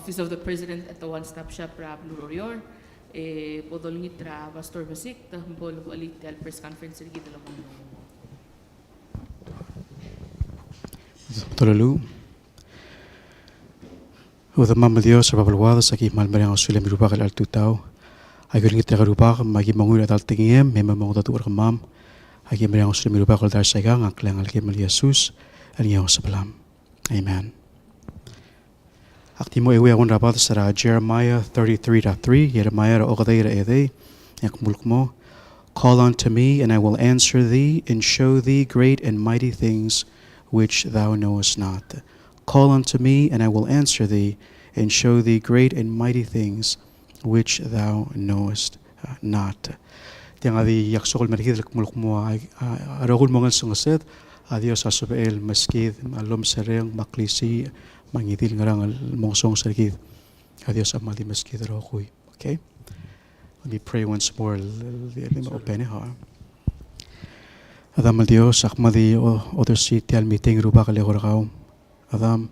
Office of the President at the one-stop shop ra Blurorior. Podol ngitra Pastor Basik tahmbol alit al press conference ri kita lamun. Tololu. Udah mama Dios berbalwada sakit mal mereka Australia merubah al tutau. Agar kita merubah magi mangul atal tingiem memang mau tahu orang Agar mereka Australia merubah al dar sagang aklang al kemal Yesus aliyah sebelam. Amen. Aktimo ewe agun rapat sara Jeremiah 33:3 Jeremiah ogadayra ede yak mulkmo. Call unto me and I will answer thee and show thee great and mighty things which thou knowest not. Call unto me, and I will answer thee, and show thee great and mighty things which thou knowest not. Tiang adi yaksokol merikid muluk mo aragul mongal sungaset adios asubel maskid alom sereng maklisi mangidil ngarang mongsong serikid adios amadi maskid rokui. Okay, let me pray once more. Open ha. Adam Dios akmadi other seat tial meeting ruba kalegorakaw. Adam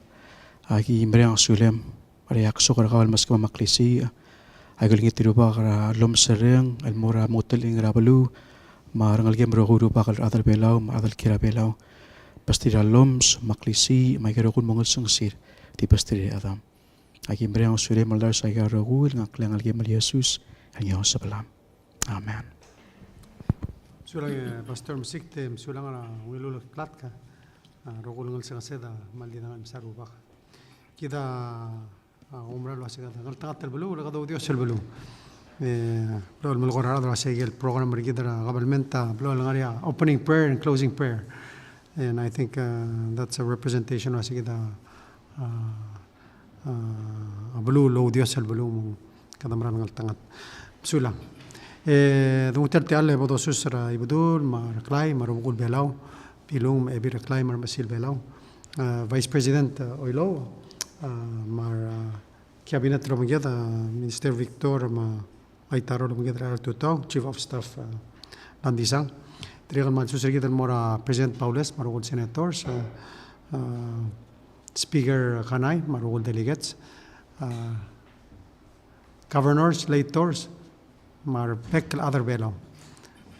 agi imbrang sulem ariak sokarakaw maskama maklisi agulingit ruba kara lom sereng almora moteling rabalu marangal gem rohuru bakal adal belau adal kira belau pastira loms maklisi magerokun mongol sungsir di pastira Adam agi imbrang sulem aldar saga rohul ngaklang algem Yesus hanya sebelam. Amen. Sulang Pastor Musikte sulang na wilul platka rogulungal sa seda maldina sarubak kita umra lo asika ngaltangat albulu la qadaw dios albulu blo الملغور هذا راسي البروجرام مريكي درا قبل منتا بلو الغاريا opening prayer and closing prayer, and I think that's a representation راسي كده بلو لو ديوس البلو كده مران نغلطنgat بسولا دوترتي alle bodo susra ibudul mar clay mar bugul belau pilum ebir clay mar masil belau Vice President Oilo mar cabinet romgeda Minister Victor ma aitaro romgeda tutau Chief of Staff Landisang trigal mal susra gida mora President Paules mar bugul senators Speaker Kanay mar bugul delegates governors lators mar pek other belo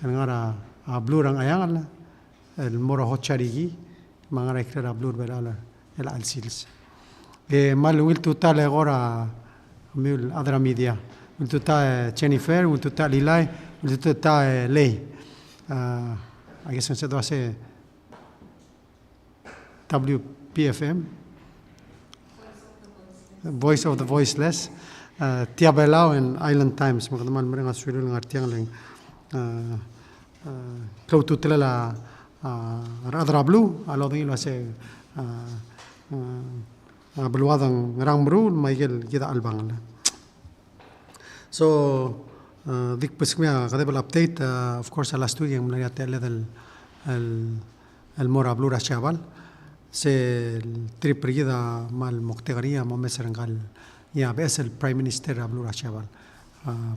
ngara blur ang ayang el mora hotcharigi mangara ikra blur belala el alsils mal wil total agora mil other media wil total Jennifer wil total Lilay wil total Lay I guess se do hace WPFM Voice of the Voiceless Tia Belau and Island Times makadaman mereka sudah ngartiang leng kau tu telah radrablu alo dengan lase beluadang rambru Michael kita albang so dik pesmia kada bel update of course last week yang melihat level el morablu rashabal se trip pergida mal moktegaria mo meserangal ya bes el Prime Minister Ablu Rashabal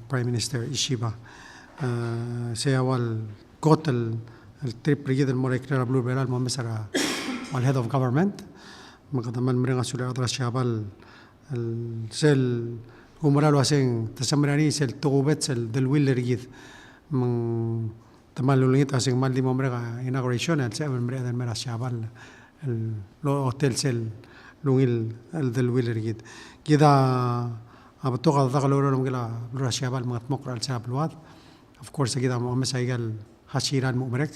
Prime Minister Ishiba se awal got el trip pergi del morekler Ablu Beral mo mesara al head of government makadaman mereka sudah Rashabal el sel umralo asing tasamrani sel tugubet sel del willer gid mang tamalulingit asing mal di mo mereka inauguration el sel mereka del Rashabal el lo hotel sel lungil el del willer gid كذا أبتوقع ذاك الأولى كلا برشابال مغتمقر على ساب الواد of course كذا مؤمس هيقال هشيران مؤمرك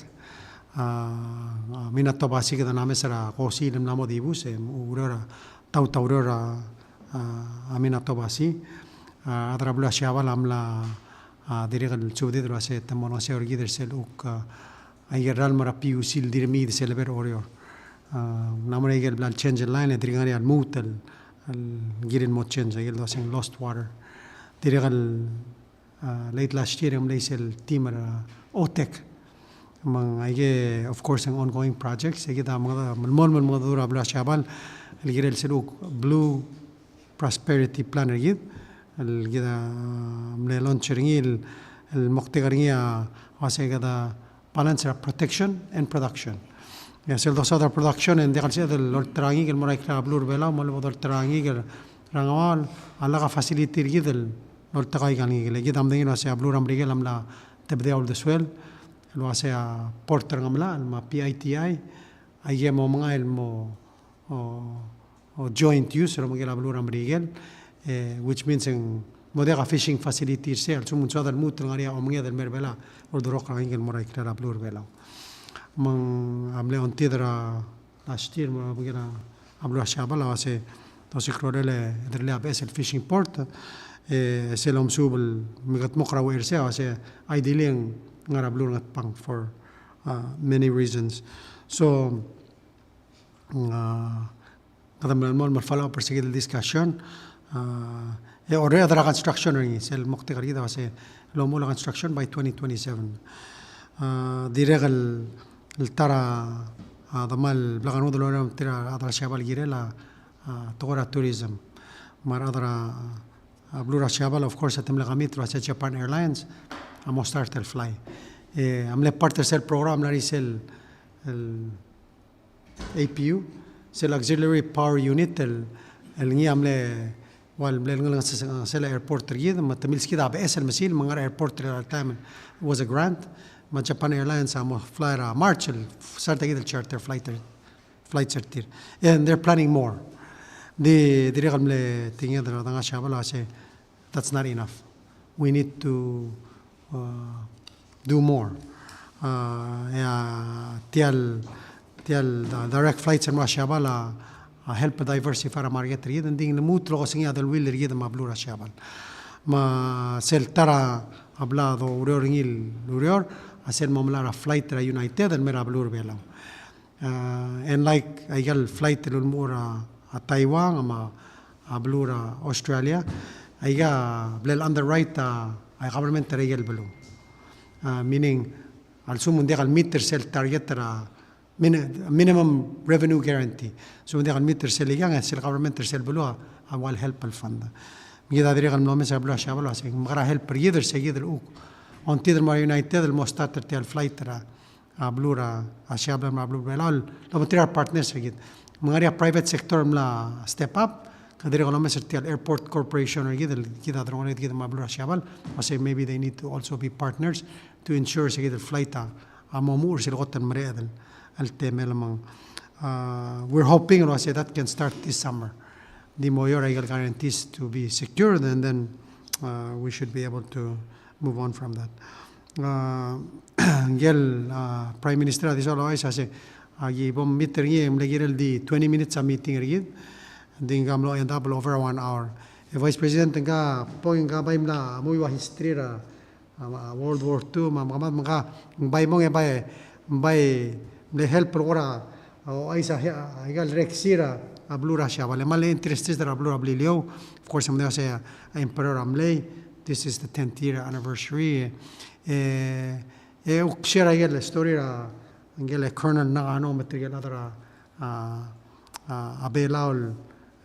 من الطباسي كذا نامسرا قوسي لم نامو ديبوس ورورا تورورا من الطباسي أضرب له شابال عملا ديرك السودي دراسة تموناسي أورجي درسل أوك أيرال مرا بيوسيل ديرمي درسل بير أوريور نامر هيقال بلان change line دريغاني الموتل الجيرين موتشين زي اللي واسين lost water تيريغال late last year ليس التيم أوتك من أيجي of course an ongoing projects أيجي ده من الموضوع بلا شابال اللي جيرل سلوك blue prosperity plan أيجي اللي كده من launching المقترنية واسين كده balance protection and production ya sel dos other production and degal sel el trangi el morai kla blur bela mal bodor trangi rangawal alla ka facility rigid nol takay kani lagi dam dingin wase ablur amrigel amla tebde all the swell lo wase a porter ngamla ma PITI ay mo mga el mo o joint use ro mga ablur amrigel which means en modega fishing facility sel sumun so dal mut ngari o mga del merbela or dorok rangel moray klara ablur bela mang amle on tidra last year mo mga ablur shabala wase توسي كروريلا درلي أبيس الفيشing port سلام سوب المجت مقرأ وإرساء وسه ideally نعرف لون نتبان for many reasons so هذا من المال مرفلا برسيجد الدiscussion already أدرى construction رني سل مقطع كده وسه لو مولا construction by 2027 دي رجل الترى هذا مال بلغنود لون ترى هذا شباب الجيرة تغرى tourism مرة بلورا شابال of course أتم لغميت رأسة Japan Airlines أمو start الفلاي أملي partner cell program لاري cell APU cell auxiliary power unit اللي أملي والبلغنا cell airport تريد ما تميلس كده عبئس المسيل من غير airport time was a grant ما Japan Airlines أمو fly March start كده charter flight certier and they're planning more دي رقم ل تيجي ده رضعنا شابلا عشان that's not enough we need to do more يا تيال direct flights مع شابلا help diversify الماركت ريد ندين نموت لو سنيا ده الويل ريد ما بلورا شابل ما سل ترى أبلا ذو وريور نيل وريور أسل مملا flight را United المرا بلور بيلاو and like I got flight للمورا Taiwan ama ablura Australia aiga blel underwrite ay government regel belu meaning al sumun de al meter sel target ra minimum revenue guarantee so de al meter sel yang sel government sel belu awal help al fund mira de regal no me se blu shabalo así magra help rider seguir el on tider mar united el mostater tel flight ra ablura ashabla ma blu belal lo material partners seguir mga private sector mla step up kadiri ko naman sa airport corporation or kita drone kita mablo shabal kasi maybe they need to also be partners to ensure sa kita flight amamur sila kotan mareadal al tema lamang we're hoping that can start this summer the mayor ay guarantees to be secured and then we should be able to move on from that prime minister this always say agi bom meeting yem legirel di 20 minutes a meeting rigid dingam lo end up over 1 hour vice president nga point nga bay mla muy wa history ra world war 2 mga bay mo bay le help ora o ay sa igal rexira ablura sha vale mal interested ra ablura blilio of course I'm there say emperor amley this is the 10th year anniversary ukshira igal story ra angela colonel na ano material adra abelao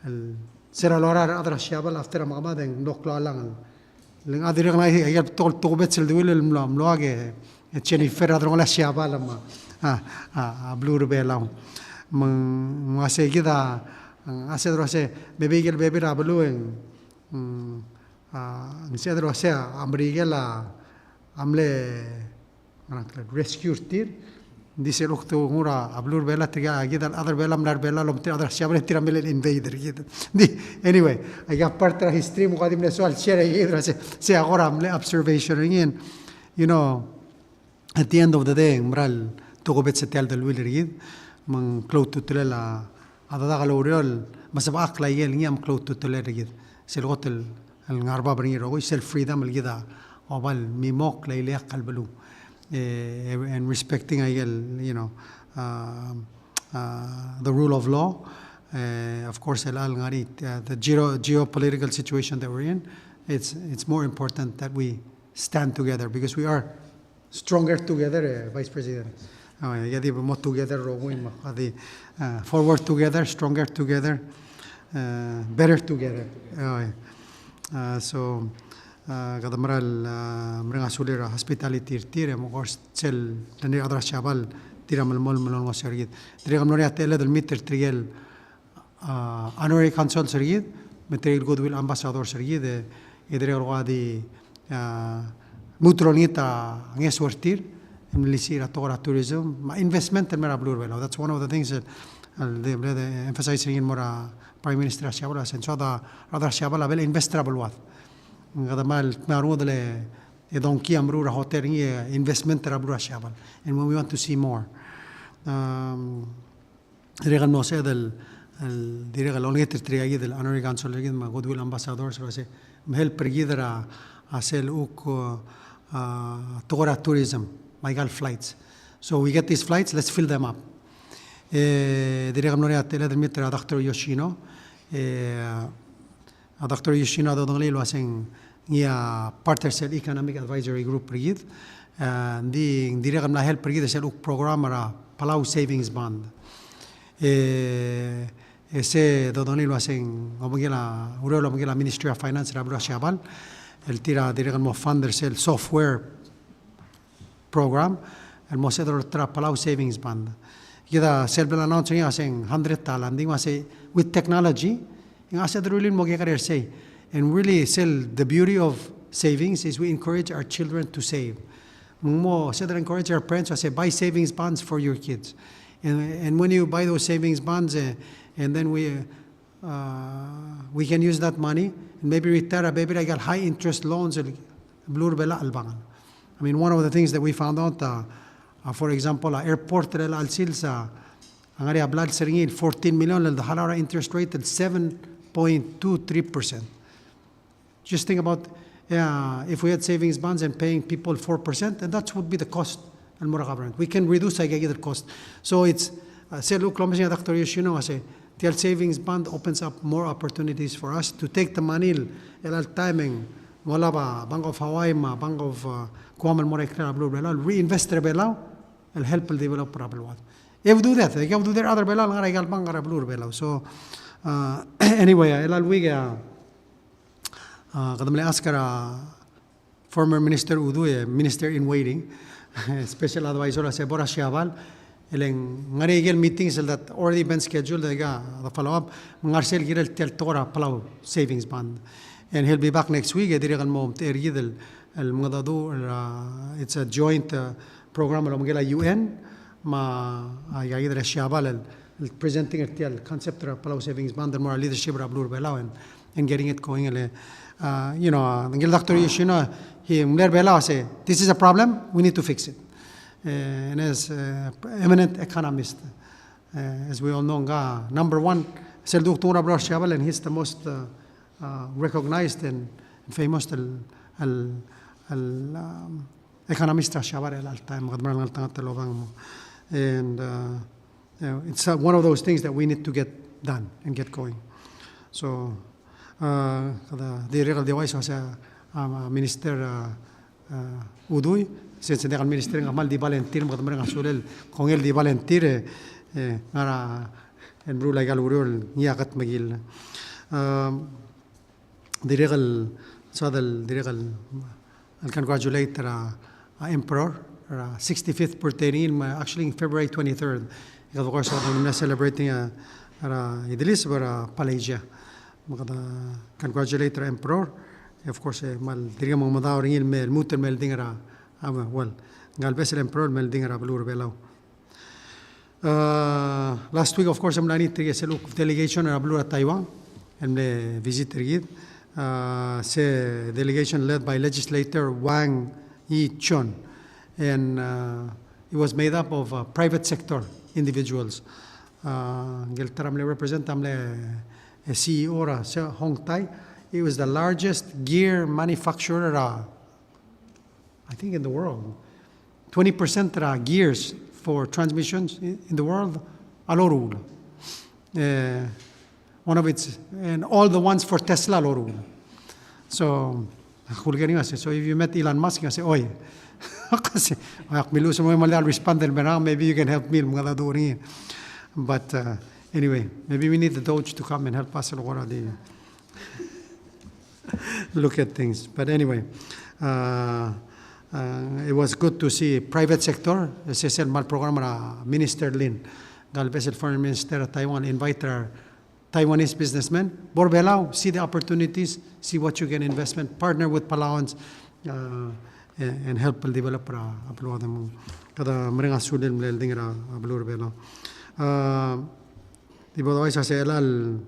el sera lora adra shabal after magamaden nokla lang ling adire na ay tol tobetsel de wil mloage Jennifer adra la shabal ma blur belao mang ase gida ase dro ase bebigel bebira bluen ase dro ase amrigela amle rescue tir dice lo que ngura ablur bela tiga gida other bela mlar bela lo mti other shabre tira mel invader gida di anyway I got part of history mo kadim leso al share gida se agora amle observation again you know at the end of the day mral to go bet setel del will gid man close to tlela ada da galoriol masaba akla yel ngam close to tlela gid se lo hotel al ngarba bringi ro self freedom al gida obal mi mok la ile qalblu and respecting you know the rule of law of course the geopolitical situation that we're in it's more important that we stand together because we are stronger together vice president more together forward together stronger together better together so kada maral mrenga sulira hospitality tire mo course cel tani adra shabal tira mal mol mol ngosargit tira gamnoria tele del meter triel honorary council sergit material goodwill ambassador sergide idre orgadi mutronita ngeswertir emlisira tora tourism ma investment el mera blur velo. That's one of the things that they emphasizing in mora Prime Minister Shabala and so the other Shabala vel investable wat ngada mal maru dele donki amru hotel investment rabru Shabal, and when we want to see more regal no se del direga l'ongeter triagi del honorary council ma goodwill ambassador so se help pergidra asel uk tora tourism Michael flights. So we get these flights, let's fill them up. Direga mnoria tele del mitra Dr. Yoshino. Dr. Yoshino do dongle lo hacen nia Partnership Economic Advisory Group rigid. Di direga mna help rigid sel uk programara Palau Savings Bond. Ese do dongle lo hacen omogela urelo omogela Ministry of Finance rabra shabal. El tira direga mo funder sel software program el mosedro tra Palau Savings Band. Kita self announcing asing 100 talanding say with technology yung asad really mo career say, and really sell the beauty of savings is we encourage our children to save. Mo said encourage our parents to say buy savings bonds for your kids, and when you buy those savings bonds and then we can use that money and maybe retire a baby like high interest loans blur bela albangan. I mean, one of the things that we found out, for example, airport al silsa, ang area blood seringin 14 million, the halara interest rate at 7.23%. Just think about if we had savings bonds and paying people 4%, and that would be the cost. We can reduce the cost. So it's say look, Dr. Yoshino say the savings bond opens up more opportunities for us to take the money el timing. Wala ba Bank of Hawaii ma Bank of Kuamal Morekra Blue Belal reinvest Belal and help the developer Abelwat. If do that, they can do their other Belal and I got Bangara Blue Belal. So anyway, Elal Wiga Kadamle Askara former Minister Udu, Minister in Waiting, Special Advisor Sebora Shiaval, Eleng Ngarigal meetings that already been scheduled, the follow up, Marcel Girel Tel Tora Palau Savings Bond. And he'll be back next week. It's a joint program of the UN. Presenting the concept of Palau Savings Bond and more leadership of Blue Belau and getting it going. You know, Dr. Yoshino, he say, this is a problem, we need to fix it. And as eminent economist, as we all know, number one, and he's the most recognized and famous economista shabar al time and it's one of those things that we need to get done and get going. So the regal device was a minister Uduy since the minister ngamal di Valentir magdamang asulel kung el di Valentir ngara en bru legal urol niakat magil the regal so the regal I congratulate Emperor 65th birthday actually in February 23rd. Of course, I'm celebrating Idlis or Palasia. Congratulate Emperor. Of course, mal diria mo madawring il mel muter mel dingara well galbes Emperor mel dingara blur belau. Last week, of course, I'm nani tri delegation or blur Taiwan and visit rigid. Say delegation led by legislator Wang Yi-chun, and it was made up of private sector individuals. Geltaramle represent a CEO ra Hong Tai. It was the largest gear manufacturer, I think, in the world. 20% gears for transmissions in the world. Alorul. One of its, and all the ones for Tesla Lorul. So if you met Elon Musk, I say, oi, maybe you can help me. But anyway, maybe we need the Doge to come and help us already look at things. But anyway, it was good to see private sector. As I said, mal program Minister Lin, Galvesel Foreign Minister of Taiwan, invite her Taiwanese businessmen. Bor Palau, see the opportunities, see what you can investment, partner with Palauans, and help develop Palau them. Kada mereka sulit melihat Palau Palau. Di bawah saya elal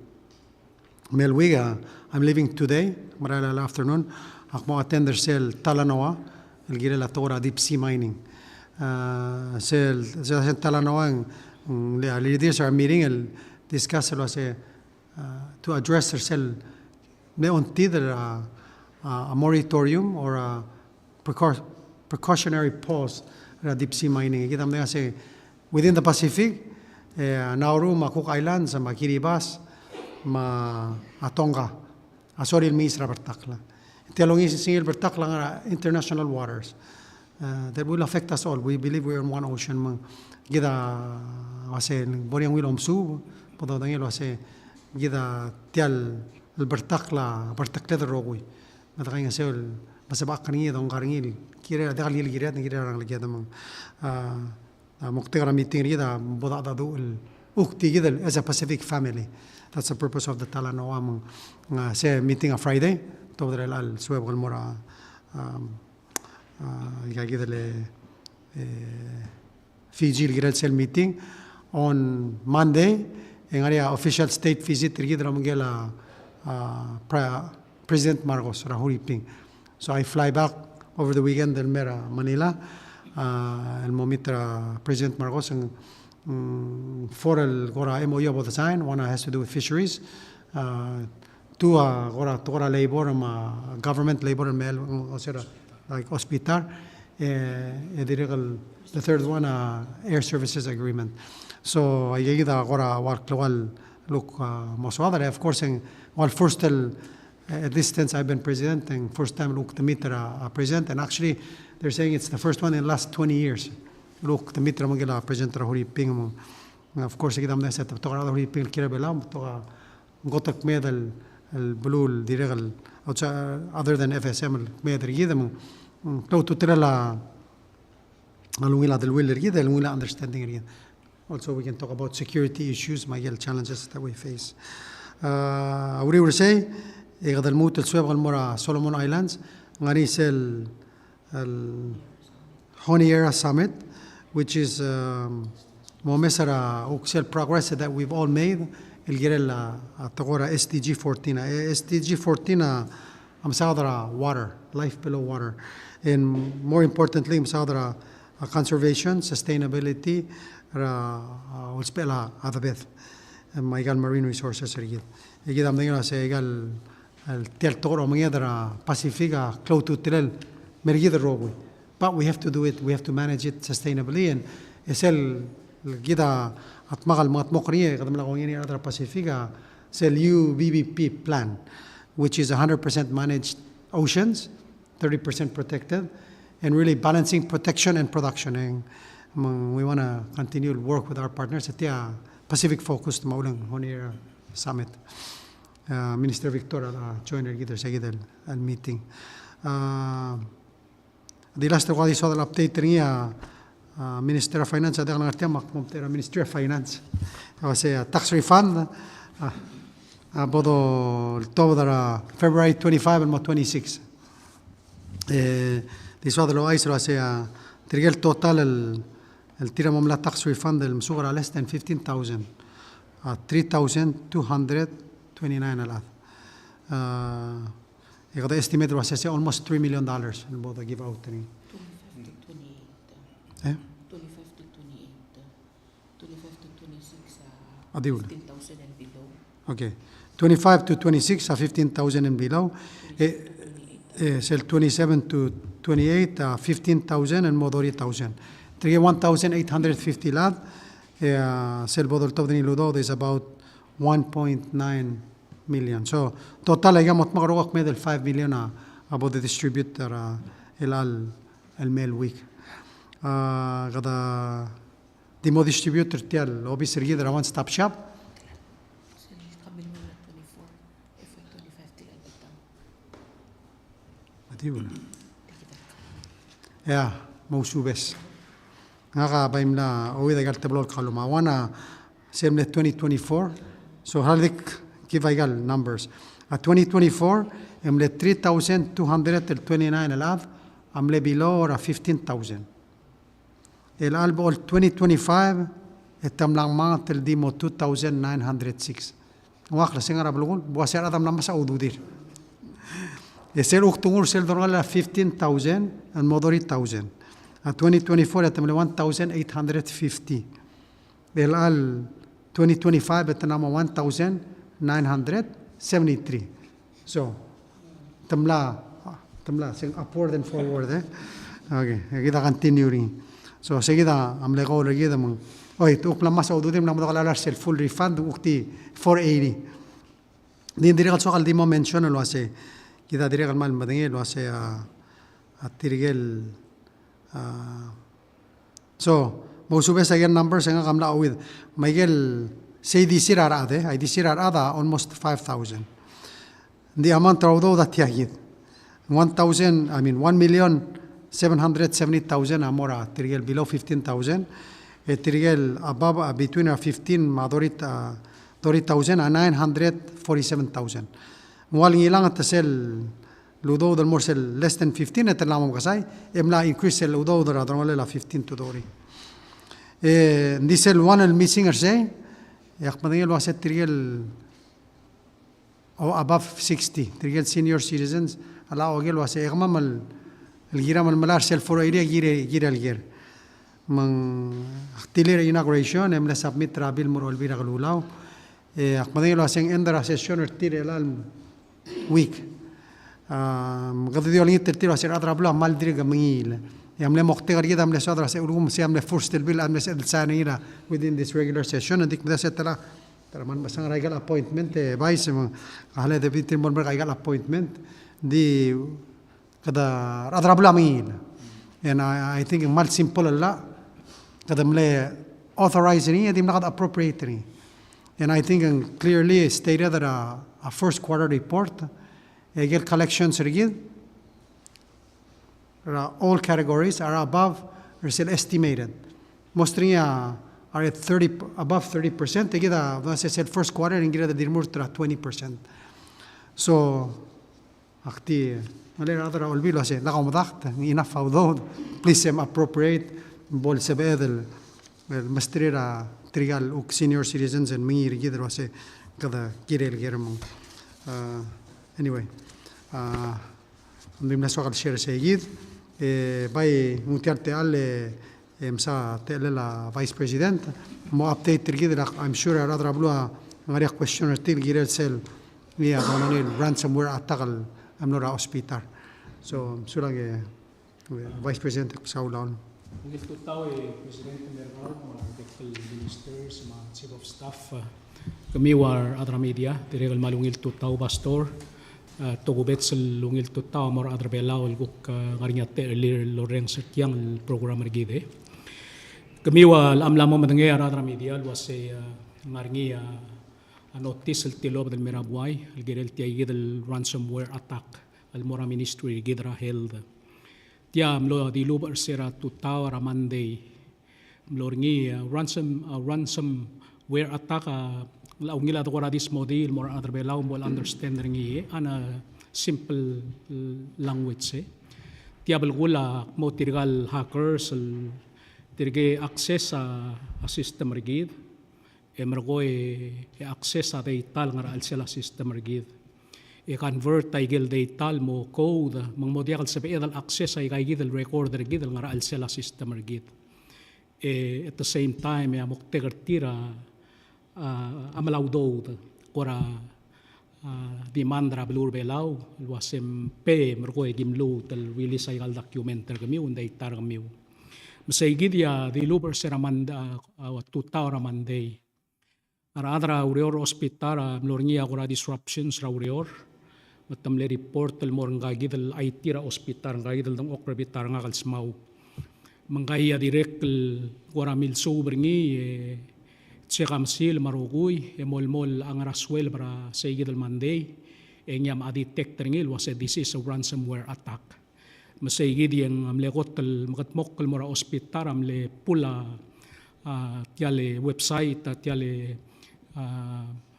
Melwiga. I'm leaving today, Marala afternoon. Aku attend their sale Talanoa, el gira la tora deep sea mining. Sale Talanoa, the leaders are meeting and discuss to address their sale. They on either a moratorium or a precautionary pause deep sea mining. Kita mereka say within the Pacific, Nauru, Cook Islands, Kiribati, Tonga. Sorry, Misra Bertakla. Telling is single Bertakla international waters. That will affect us all. We believe we're in one ocean. Gida wase Boriang Wilom Su, Podangelo wase Gida Tial Bertakla, Bertakle the Rogui. Matang Sel, Basabakani, Dongaril, Kira, Dalil Girat, and Gira Gadam. Moktegara meeting Rida, Bodada Ukti Gidel as a Pacific family. That's the purpose of the Talanoa say meeting on Friday. Todrel al sueb mora Fiji Girel meeting on Monday. En area official state visit Rigidramgela President Marcos Rahuri Ping. So I fly back over the weekend in Manila. El Momitra President Marcos and for el gora MOU about the sign, one has to do with fisheries. Two gora labor, government labor and mail, like hospital. The third one, air services agreement. So I get gora work look most other. Of course, while first at this since I've been president, and first time look the Mitra president, and actually they're saying it's the first one in the last 20 years. Look, the Mitra Magila President Rahuri Ping. Of course, I get set up to Rahuri Ping Kirabelam to Gotak medal, blue, the regal, other than FSM, medal Yidam, to Trella Alwilla del Will Read, and Willa understanding. Also, we can talk about security issues, my challenges that we face. We will say, Egadal Mut, Swebal Mora, Solomon Islands, Marisel Honiera Summit, which is Momesara Uxel progress that we've all made. El Girella Tagora SDG 14. SDG 14 Amsadra water, life below water. And more importantly, Amsadra conservation, sustainability, Ulspela Adabeth, and Maigal marine resources. Egidam Nina say Egal Tel Toro Mayadra Pacifica, close to Tel Mergida Rogu. But we have to do it, we have to manage it sustainably. And Esel Gida at Magal Mat Mokri, Gadamla other Pacifica, Sel UBBP plan, which is 100% managed oceans, 30% protected, and really balancing protection and production. And we want to continue to work with our partners at the Pacific focused Maulang Honier Summit. Minister Victoria joined our meeting. The last one is the update niya Minister of Finance ada ng artiya Ministry of Finance. Kasi tax refund bodo toward February 25 and 26. This was the law is trigel total el tira mamla tax refund el msugra less than 15,000. 3,229 alat. The estimate was almost $3 million in both the give out. 25 to 28. 25 to 28. 25 to 26. 15,000 and below. Okay. 25 to 26, 15,000 and below. Sell 27 to 28, 15,000 and more 30,000. 1,850 lad. Sell bodol to the Ludo is about 1.9 million. So total ay gamot makarugak medal 5 million about the distributor el mail week. Kada demo distributor tial obis rigidra one stop shop. Yeah, mausubes. Nga baim na owi da gal tablol kaluma wana semle 2024 So halik kivaigal numbers. 2024 amle 3,229 الآن amle below 15,000. الآن بقول 2025 التملان ما تلديمو 2,906. واخر سنغرا بلغون بواسير أدم لما سأودو دير. يصير أختمور سيل درغلا 15,000 الموضوري 1,000. 2024 يتملي 1,850. الآن 2025 يتنامو 1,973. So تملا saying upward and forward. Okay, kita continuing. So seguida am lego seguida mo. Oy, tu plan mas aududim na mo dakalar sel full refund ukti 480. Din dire kalso kaldi mo mention lo ase. Kita dire kalmal madenge lo ase atirigel so mo sube sa gen numbers nga kamla with Miguel say this year arade I this year arada almost 5,000. The amount of that yahid 1,770,000 amora tirigel below 15,000 tirigel above between 15 madorit 30,000 and 947,000 waling ilang tasel ludo del morsel less than 15 etelamom kasay emla increase el ludo der adronale la 15 to dori disel one el missing say yakmadengel waset tirigel above 60 tirigel senior citizens allow agel wase egmam el giram el malar sel for area gire el gir man actiler inauguration emla submit trabil mur el bira galulaw akmadengel wase endra session tirel al week قد ديو لين ترتيب وسير أضرب له مال درجة ميل يعمل مقتدر جدا عمل صدر سيقولون سيعمل فرصة البيل عمل سنة within this regular session أديك بدأ ترى من بس أنا رايقل appointment بايس على ده بيتر مول رايقل appointment دي كذا أضرب له ميل and I think مال simple لا كذا مله authorizing دي منقد appropriating and I think clearly stated that a first quarter report Egel collections rigid. All categories are above or still estimated. Mostly are at above 30%. Egel as I said first quarter and get the dirmurtra 20%. So akti maler other olbilo say la komdacht enough of please appropriate bol sebedel mastrera trigal uk senior citizens and me rigid was kada kirel germo. Anyway, ndimna sogal share sayid bay mutiarte alle msa tella vice president mo update trigid I'm sure rather blue maria question til girel sel via donanil ransomware attack amnora hospital so sulange vice president saulon ngil taw president mergal mo technical ministers ma chief of staff kami war adra media tiregal malungil taw pastor togubet sa lungil tutaw mor adra belaw guk ngarinya te loreng sekiang program rigide kami wa amlamo madenge adra media wase ngaringi notice el tilob del merabuay el gerel tiagid el ransomware attack el mora ministry gidra held tia mlo di lubar sera tutaw ramande mlorngi ransomware attack la ungila to radis model more other belau mol understanding ye ana simple language tiabel gula mo tirgal hackers tirge access a system rigid emergo access a data ngar al sela system rigid convert taigel data mo code mang modial sa pedal access ay gid el recorder rigid ngar al sela system rigid at the same time ya moktegar tira amalaudod kora dimandra blur belau wasem pe mergo gimlu tel release ay documentary kami unday tar kami masay gidya di luber seramanda tutaw ramande aradra urior hospital mlorngia kora disruptions ra urior matamle report tel mornga gidel IT ra hospital nga gidel dong okrebitar nga kalsmaw mangkaya direct kora milso bringi Tsekamsil maruguy emolmol ang raswel para sa igid al Monday enyam a-detect ngil was this is a ransomware attack. Masayigid yung amlekot makatmok mora hospital amle pula tiale website tiale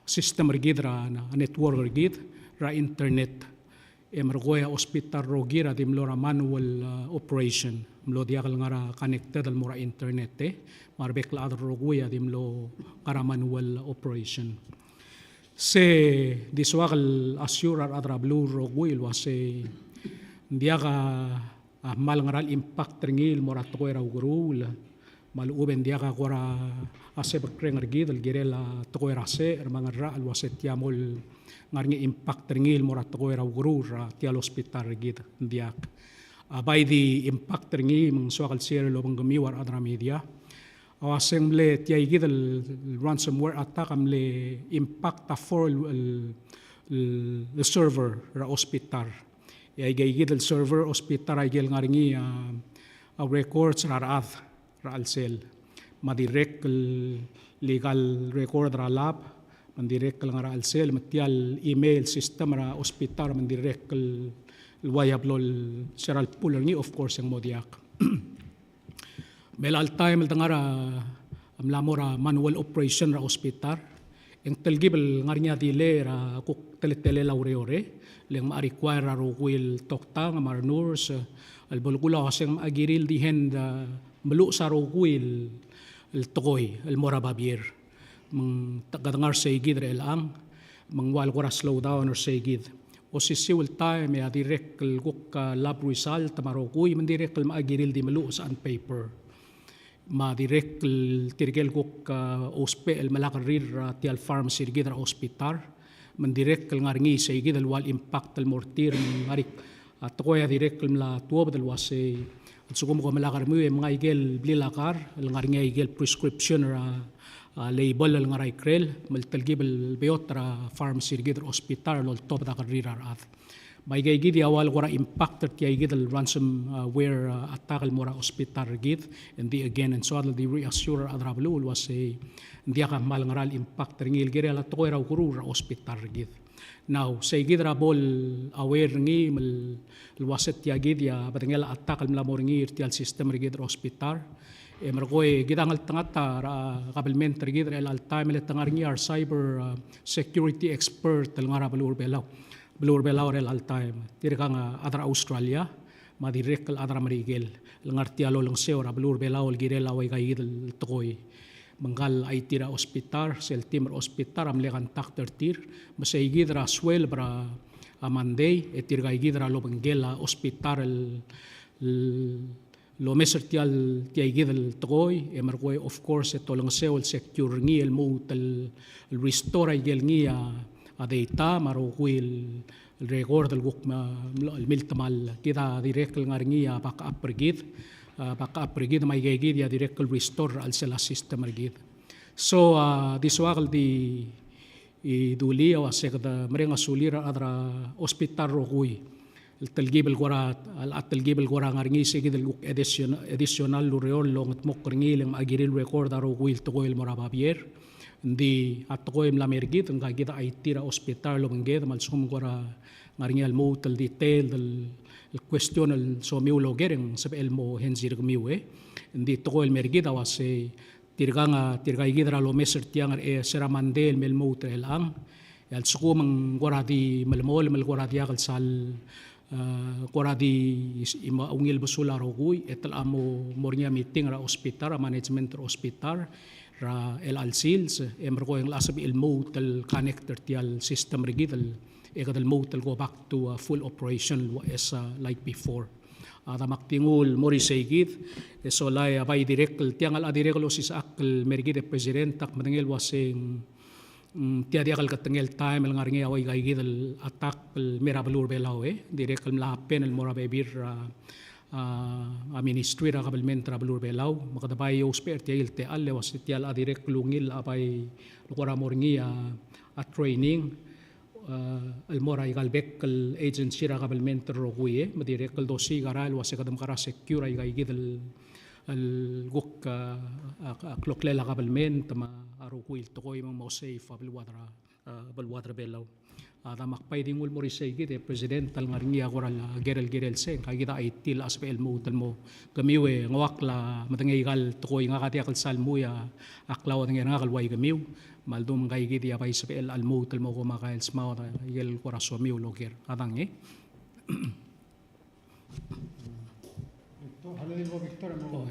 system rigid ra na network rigid ra internet mergoya hospital rogira dimlo ra manual operation mlo diakal ngara connected al mura internet marbek la adro roguya dimlo kara manual operation se diswakal assure adra blue roguil wase diaka mal ngaral impact ringil mura toera ugurul maluben diaka gora ase bekreng rigid al girela toera se mangarra al wase tiamol ngarngi impact ringil morat ko era ugurura tial hospital rigid diak by the impact ringi mong swakal sir lo bang gamiwar adra media awaseng le tiay gid el ransomware attack am le impact for the server ra hospital ay gid el server hospital ay gel ngarngi records ra alsel madirek legal record ra lab mandirek kal ngara alsel matial email system ra hospital mandirek kal wayablol seral puller ni of course ang modiak melal time tangara amlamora manual operation ra hospital ang telgibel ngarnya dile ra kuk teletele laureore leng ma require ra will tokta nga marnurs albulgula kaseng agiril dihen melu sa will el tokoy el mora babier mang tagadngar segid relang mang wal gora slow down or segid o si siwil time ya direct guk lab result marokuy man direct maagiril di malu sa paper ma direct tirgel guk ospe el malakarir tial pharmacy gid ra hospital man direct ngarngi segid el wal impact el mortir ngarik at ko ya direct la tuob del wase sugum ko malakar mo mga igel blilakar el ngarngi igel prescription ra label al ngaray krel maltalgib al beotra pharmacy gid hospital lol top da karrirar at may gid awal gora impacted kay gid al ransomware attack al mora hospital gid and the again and so the reassure adra blue was a ndi ka mal ngaral impact ringil gid ala to era guru hospital gid now say gid ra bol aware ngi mal waset ya gid ya batengel attack al mlamoringi irtial system gid hospital mergoy gidangal tangata ra kabelment rigid el time le tangarngi our cyber security expert el ngara blur belau el al time tirkang adra australia ma direct el adra marigel el ngartialo lang seora blur belau el girela way gayid el tokoy manggal ay tira hospital sel timr hospital am legan takter tir masay gidra swel bra amandey etir gidra lo bengela hospital lo mesertial tiay gidel toy emergoy of course tolang seol secure ngi el mo el restore gel ngi a data marokuil el record el guk el miltamal kita direct ngarngi backup pergid may gigid ya direct restore al sela system ergid so this wakal di duli wa sekda merenga sulira adra hospital rokui el telgib el gora ngarngi segid el additional lureol long mok ngi leng agiril record aro will to el morababier di atko em la mergit nga gida aitira hospital lo nged mal sum gora ngarngi al mo tel detail el question el so miulo gereng sab el mo henzir gmiwe di to el mergida wase tirga igidra lo meser tiang sera mandel mel mo tel ang el sukum gora di melmol mel gora di agal sal gora di ima ungil basula rogui etel amo mornya meeting ra hospital management hospital ra el alsils emergo ang lasab el mo tel connector tial system rigidal ekadal mo tel go back to full operation as like before maktingul mori segid so lay abay direct tiangal adireklo sisak mergid president tak madengel wasing tiada kal katengel time el ngarngi away gaigid el attack el merabalur belau direct el mlapen el mora bebir a ministry ra kabelment rabalur belau makadabay usper tiel te alle wasitial a direct lungil abay lukora morngi a training el mora igalbek el agency ra kabelment roguye madirect el dosi garal wasekadam kara secure gaigid el guk kloklela kabelment ma arukuil tokoy mo safe abel wadra balwatra belaw. Tamak pay ding ulmo risay gid president tal ngaringi ako ral gerel sen kagita ay til aspel mo tal mo gamiwe ngawak la matangay gal tukoy nga katiakal salmo ya aklaw ng nga kalway gamiw maldum kay gid ya pay aspel almo tal mo ko makail smaw na yel koraso miw loger kadang Ito halin ko Victor mo.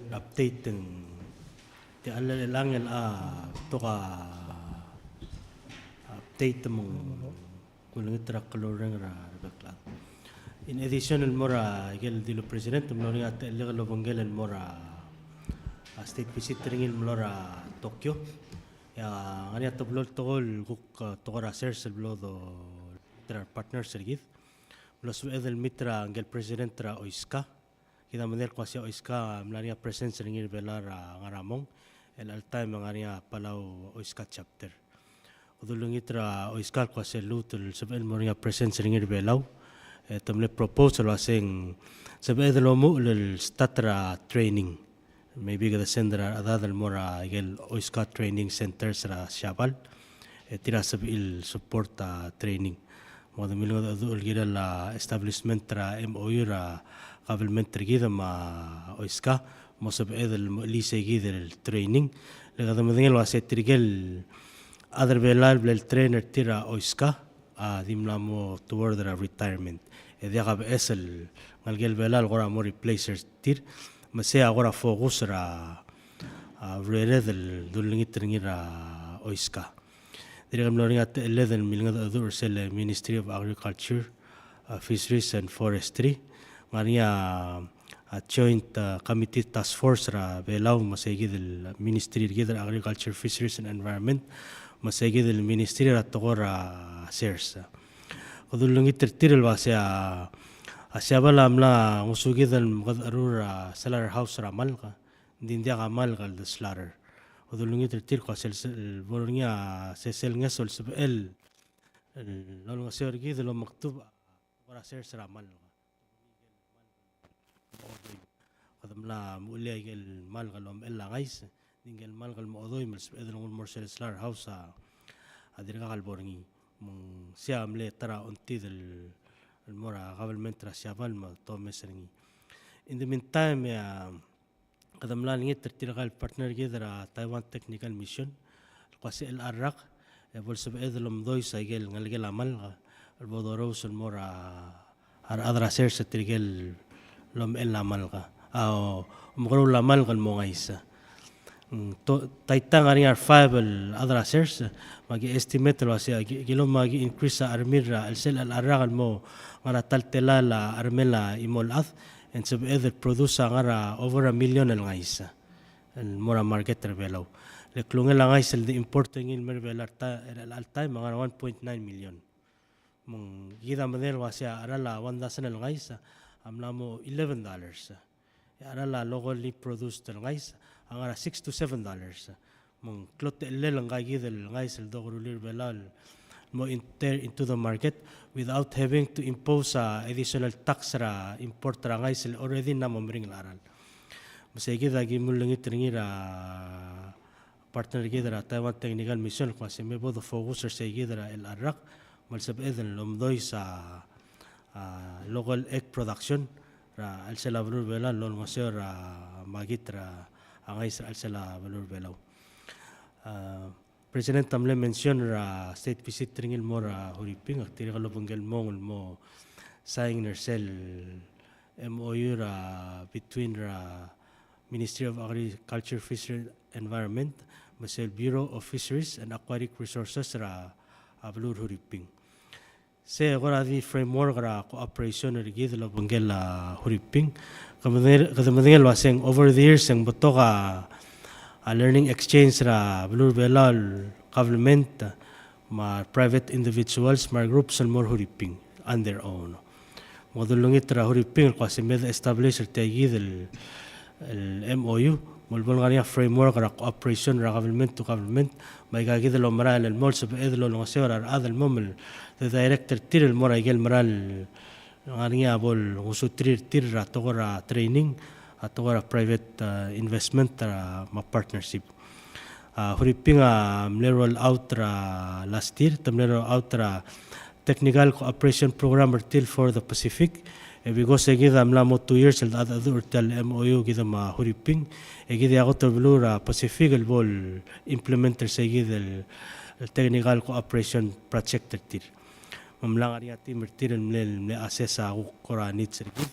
Update ng ti alalangan to ka update mo kulang itra kalorang ra bakla. In addition mora igel dilo president mo ni at legal banggelan mora state visit ringil mora Tokyo. Ya ngani at blol tol kuk tokora sers blodo tra partners sergit. Los edel mitra angel president ra oiska. Kita mandir kwasi oiska mlania presence ringil belar ngaramong el altay mangania Palau oiska chapter. Udulung itra oiska kwasi lutul sabel moria presence ringil belau. Tamle proposal wasing sabel lomu lil statra training. Maybe kada sendra adadal mora igel oiska training centers ra Siabal. Tira sabil support training. Mga milong adul gira la establishment ra MOU ra government gida ma oiska mo sabel lise gida el training. Legada madingel wase trigel other belal bel trainer tira oiska dimla mo toward the retirement. Diagab esel ngalgel belal gora mo replacers tir masaya agora focus ra redel dulingit ringira oiska. Dirigam loring at 11 million other sel Ministry of Agriculture, Fisheries and Forestry. Maria a joint committee task force ra belaw masaya del Ministry of Agriculture, Fisheries and Environment. Masaya del Ministry ra tokora SERS. Kudulungit tirtil wasya Siabal amla ngusugi dal arura slaughter house ramal ka dindia kamal kal the slaughter udulungi tir ko sel bolnya sel ngasol sebel lol ngasor gi dal maktub wara ser ramal kadamla mulya gel mal kalom ella gais dingel mal kal modoy mel sebel ngul morsel slaughter house adirga kal borngi mung siamle tara unti del المرة government راسيابال ما توم مسرني. In the meantime يا قدم لا نيت ترتيل قال partner كذا تايوان technical mission القاسي العراق يقول سبعة ذلهم ضوي سايقل نلقى العمل البودروس المرة أدرى سيرس تريقل لهم إلا عمل أو مقرول العمل المغيسة. Taitang ari R5 other assets magi estimate lo sia gilo magi increase armira el sel al aragal mo ngara taltela la armela imol ath and sub either produce ngara over 1 million el ngaisa el mora market below le klungel ngais el importing in mervelar ta el altai ngara 1.9 million mong gida model wasia arala 1000 el ngaisa amlamo $11 arala locally produced el ngaisa angara $6 to $7 mong klot lang gagi del ngais el dogurulir belal mo into the market without having to impose additional tax ra import ra ngais el already na momring laral masigi dagi mulungit ringira partner gidra Taiwan technical mission ko se me bodo focus sa gidra el arak mal sab eden lomdoy sa local egg production ra al selabru belal lol ngosor magitra ang Israel sila valor belaw. President Tamle mention ra state visit ringil mo ra huriping aktiri kalubanggal mo saying nersel MOU ra between ra Ministry of Agriculture, Fisheries and Environment, Masel Bureau of Fisheries and Aquatic Resources ra valor huriping. Se agora di framework ra cooperation rigid kalubanggal huriping. Kadamadigal waseng over the years ang botoka learning exchange ra blur belal government ma private individuals ma groups and more huriping on their own. Modulungit ra huriping kasi med establish tagid el MOU mulbol nga framework ra cooperation ra government to government may gagid lo maral el mol sa edlo lo ngasera adal momel the director tir el mora igel maral ngania bol usutrir tir ra togora training atau private investment ma partnership. Huriping roll out last year, roll out technical cooperation program till for the Pacific. Because kita amlamo 2 years el other tel MOU kita ma huriping. Kita agotor blue Pacific el bol implementer seguid el technical cooperation project til. Mamlang ari ati mertir el assess kora needs rigid.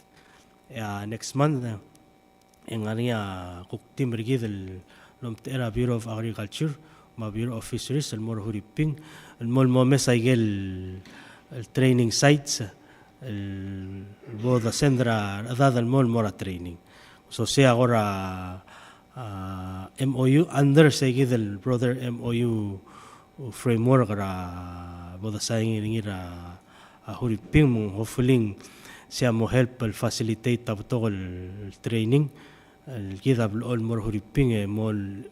Next month en ari kuk team rigid el era Bureau of Agriculture, ma Bureau of Fisheries, el mor huriping, el mol momes el training sites, el boda sendra dada el mol mora training. So sea agora MOU under seguid el brother MOU framework ra boda saying ngira huriping hopefully sea mo help el facilitate tabto el training. El كذا بالأول مرهوريبين مول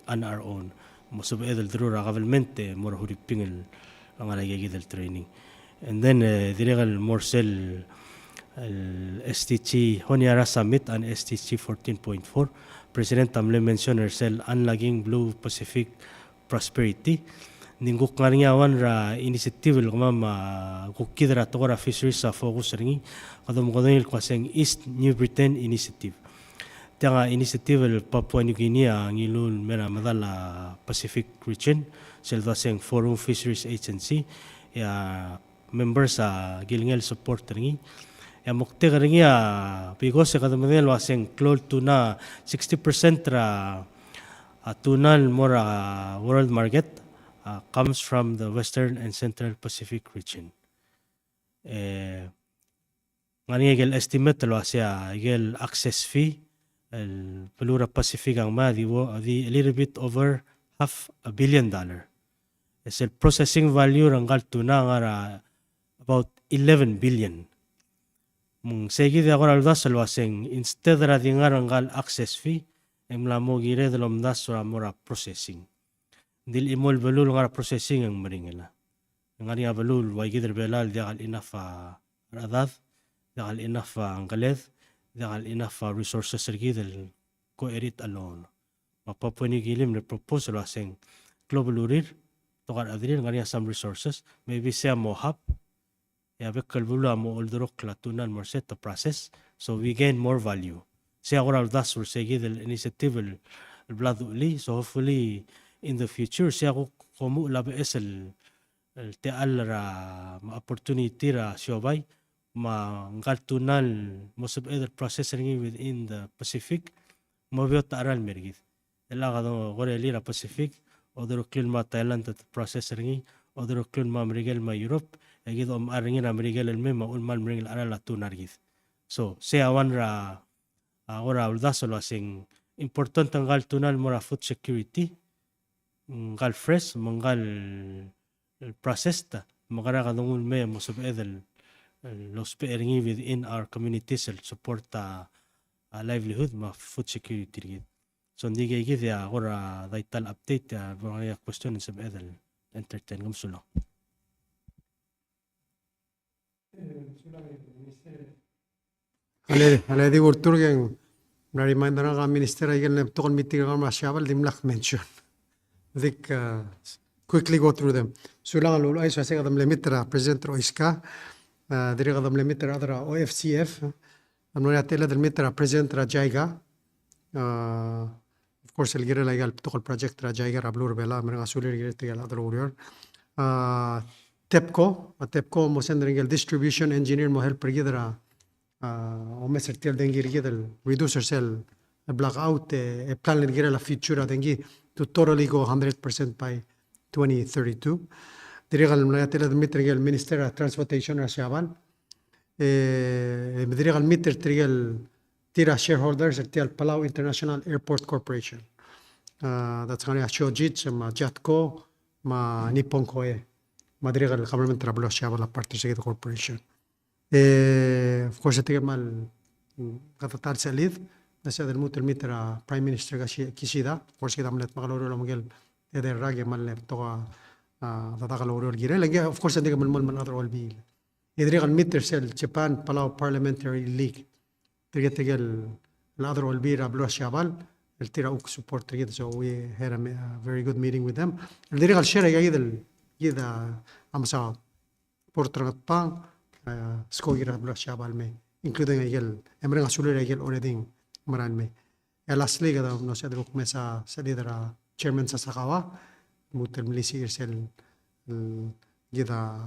on our own مسبب هذا الضرورة قبلmente مرهوريبين العملية كذا التريننج and then دريغ المرسل ال STC هونيارا summit and STC 14.4 President Tamle mentioned herself unlogging Blue Pacific prosperity ninguk ngaringawan ra initiative lgama kukidra tora fisheries sa focus ringi kadom godonil kwaseng East New Britain initiative Tianga initiative el Papua New Guinea ngilul mera madala Pacific region selvaseng Forum Fisheries Agency ya members gilngel support ringi ya mukte ringi because kadamel waseng close to na 60% ra tunal mora world market comes from the Western and Central Pacific region. Ngani gel estimate lo asya gel access fee el Palura Pacific ang ma di a little bit over $500 million. Es el processing value rangal tuna ngara about 11 billion. Mung segi de agora aldas lo aseng instead ra di ngarangal access fee emlamo gire de lomdas ra mora processing. Dil imol balul ngara processing ang maringela. Ngari balul wa gider belal dial enough radad dial enough angaled There are enough resources regarding co-erit alone. Papua New Guinea le proposal was saying global urir togar adrir ngania some resources maybe say mo hub ya bekal bula mo oldro klatunan more set the process so we gain more value. Say agora das will say the initiative el bladuli so hopefully in the future say ago como la es el te alra opportunity ra siobay ma ngal tunal most of other processing within the Pacific mabio taral mergid ela gado gore lira Pacific other klin ma Thailand processing other klin ma merigel ma Europe egid aringin amerigel el mema ul mal merigel ara la tunargid so se awan ra agora uldasolo asing important ngal tunal mora food security ngal fresh mangal processed magara gadong me most of other los pairing within our communities support livelihood ma food security so ndige gide agora daital update ya question sab edel entertain gumsulo ale di urturgen na reminder nga minister ay gel tokon meeting nga masyabal dimlak mention dik quickly go through them sulang lo ay sa kadam limitra president Roiska Diri kadam limiter adra OFCF amno tela del mitra present ra jaiga of course el gira legal tokol project ra jaiga rablur bela mer asulir gira tegal adra urior TEPCO mo sendring distribution engineer mo help gidra o meser tel dengir gidel reducer cell blackout e plan gira la future dengi to totally go 100% by 2032 Dirigal tela del mitra el Minister of Transportation Rashaban dirigal mitra trigal tira shareholders at Palau International Airport Corporation that's gonna show jits ma Jatco ma Nippon Koe ma dirigal government trablo Rashaban la parte de corporation of course tigal mal katatar salid nasa del mutel mitra Prime Minister Kishida of course kita mlet magaloro lo miguel de rage mal toka tatagal urur gira lagi of course hindi man man other all bill idri kan meter sel Japan Palau Parliamentary League tigal El other will be Rablo Shabal. El tira uk support trigid, so we had a very good meeting with them. El dirigal share yida amsa portrangat pang skogi Rablo Shabal me, including ayel emreng asulur ayel already maran me. El asli kada no sa druk me sa lidera chairman sa Sakawa, mutel milisi irsel yida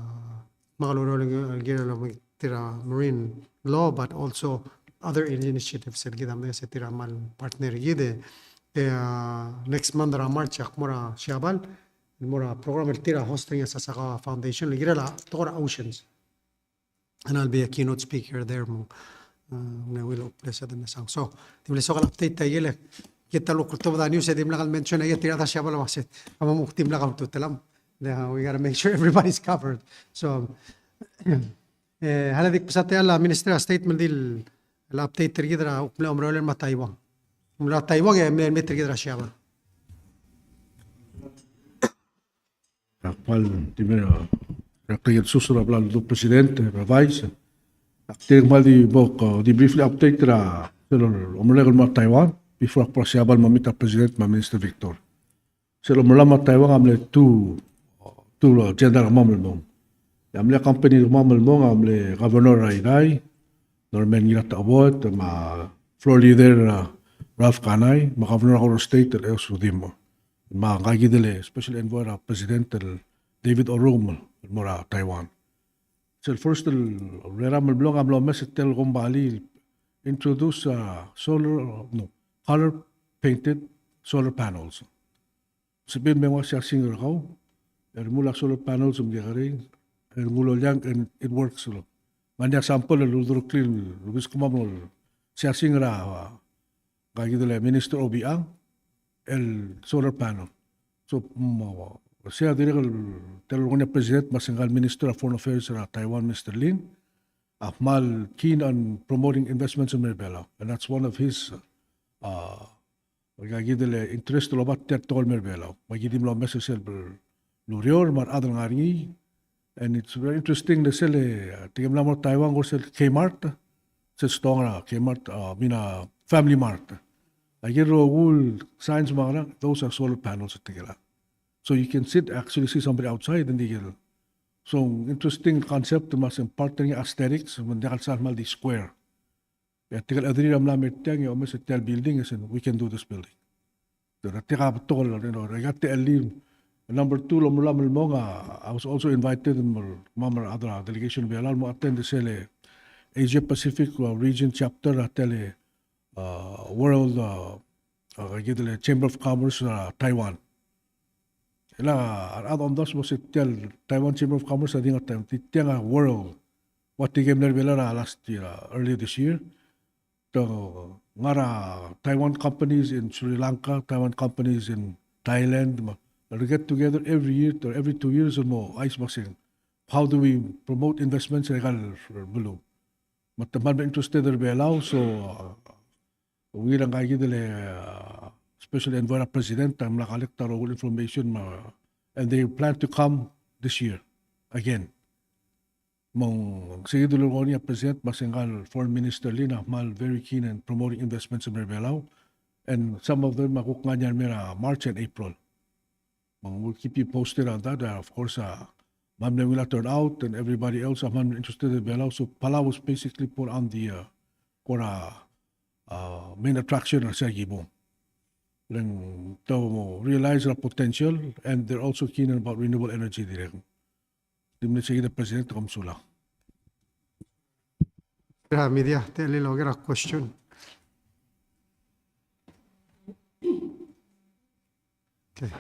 magalurol gira tira marine law, but also other initiatives that gidam na sa tira mal partner gide next month ra March mora Shabal mora program el tira hosting sa Sakawa Foundation gira la Tora Oceans, and I'll be a keynote speaker there mo na will place at the mesang. So timle so kala update tayele kita lo kurto da news edim lagal mention ay tira da Shabal wasit amam uktim lagal to telam. We got to make sure everybody's covered. So هلا pasate ala ministra statement dil la update tergidra ukmla umrolen ma Taiwan. Umla Taiwan e me tergidra Shabal. Qual timera rakayat susura bla do presidente vice aktir mal di bok di briefly update ra umrolen ma Taiwan before Shabal mamita president ma minister Victor. Selo umrolen ma Taiwan amle tu general mamel amle company mamel amle governor Rai Norman Girat Award ma floor leader Ralph Kanay ma governor of state el Sudimo ma gagidele special envoy president David Orum mora Taiwan. So first rera melblong amlo mesetel gombali introduce color painted solar panels. Sabihin mo siya singer ko mula solar panels mulo yang and it works lo. Manya sample ludro clean lubis kumamol siya singra gagidele minister Obiang el solar panel. So siya direct telungan niya president masingal minister of foreign affairs Taiwan Mr. Lin mal keen on promoting investments in Merbella, and that's one of his gagidele interest lo bat tol Merbella. Magidim lo message Lurior mar adang ngaringi, and it's very interesting na sila tigam na mo Taiwan ko sila Kmart sa stongra Kmart mina Family Mart. Agiro wool signs mga those are solar panels at tigila. So you can actually see somebody outside and tigil. So interesting concept mas important yung aesthetics when they kalsal mal di square. Ya tigil adri ram lamit tiyang yung mas tel building is we can do this building. So tika tol regate elim. Number 2, I was also invited in other delegation. We allowed to attend the Asia Pacific region chapter at the World Chamber of Commerce Taiwan. Add-on das was it tell Taiwan Chamber of Commerce I think at the world what they gave last year earlier this year. So ngara Taiwan companies in Sri Lanka, Taiwan companies in Thailand. We get together every year or every 2 years or more. Ice boxing. How do we promote investments? Below. But the man interested in allow so we lang kaya special envoy president ang nakalek all information and they plan to come this year again. Mong sige dulo niya president masingal foreign minister Lina mal very keen in promoting investments in Merbelao, and some of them makuknga niyan mera March and April. We'll keep you posted on that. Of course, Ma'am will turn out, and everybody else I'm interested in Palau. So Palau was basically put on the main attraction of Sergibo. Then to realize the potential, and they're also keen about renewable energy. Dimna sige the president Kamsula. Media, tell a question. Okay.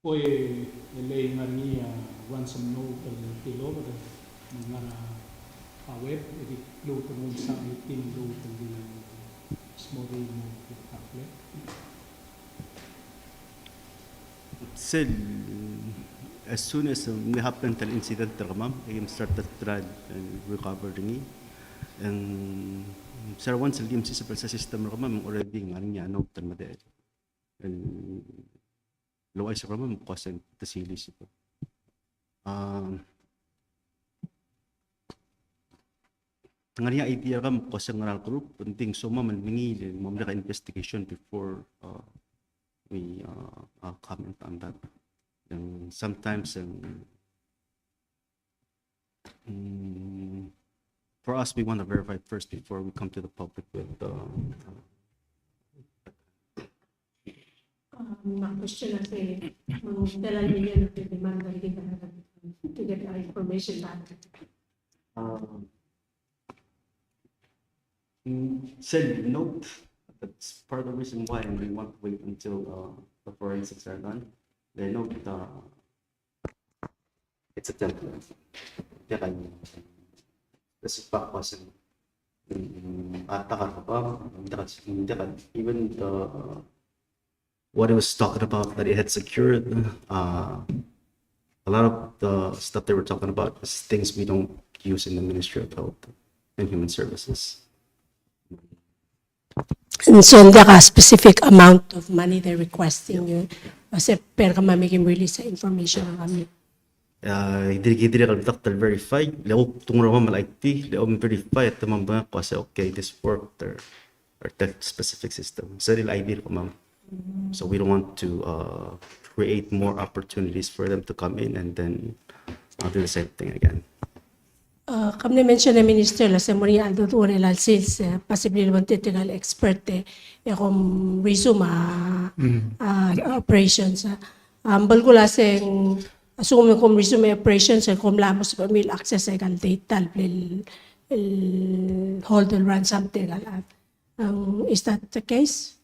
Poi lei ngaria ransom note el tilo mga web edit lo tungkol sa itin lo tungkol Still, as soon as may happen tal incident ma'am, I am started trial and recovering it. And sir, once the game sa system ma'am already ng niya no tal madel. And low sa ma'am kasi the series ito. Ngani idea kam kasi ngaral group penting so ma'am maningil ma'am ka investigation before we comment on that. And sometimes for us, we want to verify first before we come to the public with my question is, dala niya ng demand to get our information back. Said note. That's part of the reason why we want to wait until the forensics are done. They note it's a template. This is back was even what it was talking about that it had secured a lot of the stuff they were talking about is things we don't use in the Ministry of Health and Human Services. And so, hindi ka specific amount of money they're requesting you. Kasi per ka mamiging release sa information ng kami. Diri ka doctor verify. Leo tungro mo malike. Leo verify at tamang ba kasi okay this worked or that specific system. So the idea ko ma'am. So we don't want to create more opportunities for them to come in and then do the same thing again. Kami na-mention na Minister, sa muli aldo doon ilal sales, possibly naman technical expert kung resume operations. Balgo laseng assume kung resume operations kung lamos pa mil access ay kal data hold and run something is that the case?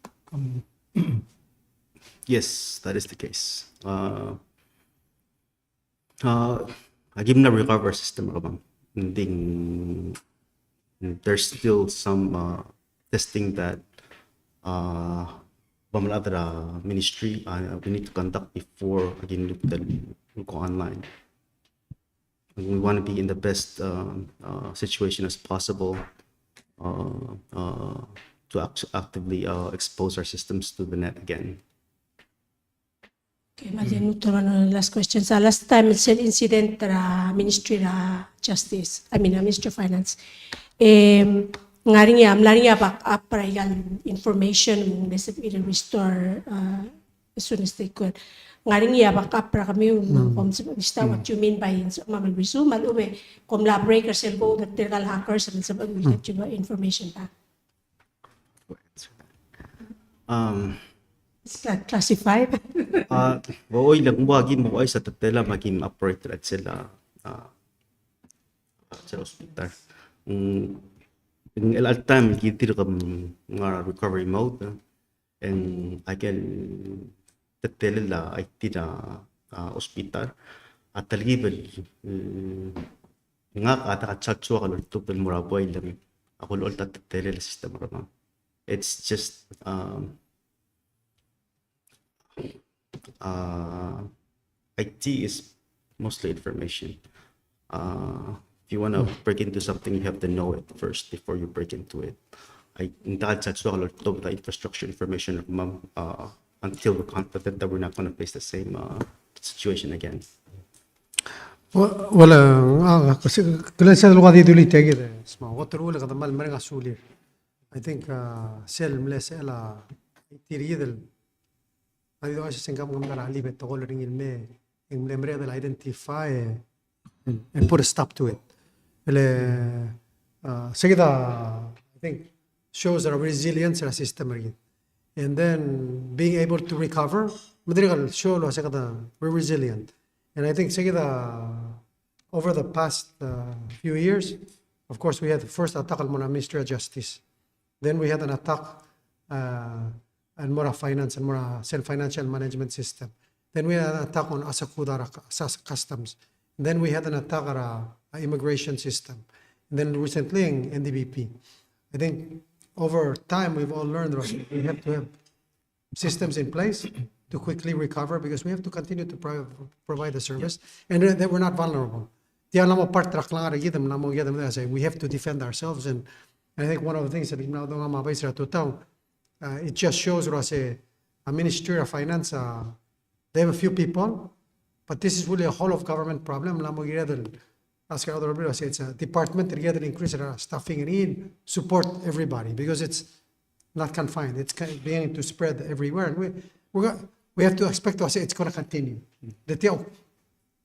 Yes, that is the case. I give them a recover system ma'am. There's still some testing that from other ministry we need to conduct before again look online. We want to be in the best situation as possible to actively expose our systems to the net again. Okay, last question. Sa last time it's an incident Ministry Justice, Ministry of Finance. Ngaring ya back up para information will restore as soon as they could. Ngaring ya back up para kami what you mean by mamal resume malume kung la breakers and go the technical hackers and sabag will get you information back. It's like classified. Oy lang wagi mo ay sa tatela maging operator at sila sa hospital. In a time gitir ka mga recovery mode and I can tatela la ay tira hospital at talibel nga ka ta chatcho ka lutupel muraboy lang ako lol tatela la system ra. It's just IT is mostly information. If you want to break into something, you have to know it first before you break into it. The infrastructure information until we're confident that we're not going to face the same situation again. kasi kailan sa lugar dito ulit water wala kada mal mereka sulir. I think sel mlesela itiriyedel Adido kasi sengkam ngam narali bet tokol ring ilme ng membre del identify and put a stop to it. Sige I think shows our resilience in a system again. And then being able to recover, madrigal show lo we're resilient. And I think sige over the past few years, of course we had the first attack on Ministry of Justice. Then we had an attack and more finance and more self-financial management system. Then we had an attack on Asakudara customs. Then we had an attack on immigration system. And then recently in NDBP. I think over time, we've all learned that we have to have systems in place to quickly recover because we have to continue to provide the service and that we're not vulnerable. We have to defend ourselves, and I think one of the things that it just shows a Ministry of Finance, they have a few people, but this is really a whole of government problem. It's a department that get increase staffing in support everybody because it's not confined. It's beginning to spread everywhere, and we have to expect to say it's going to continue.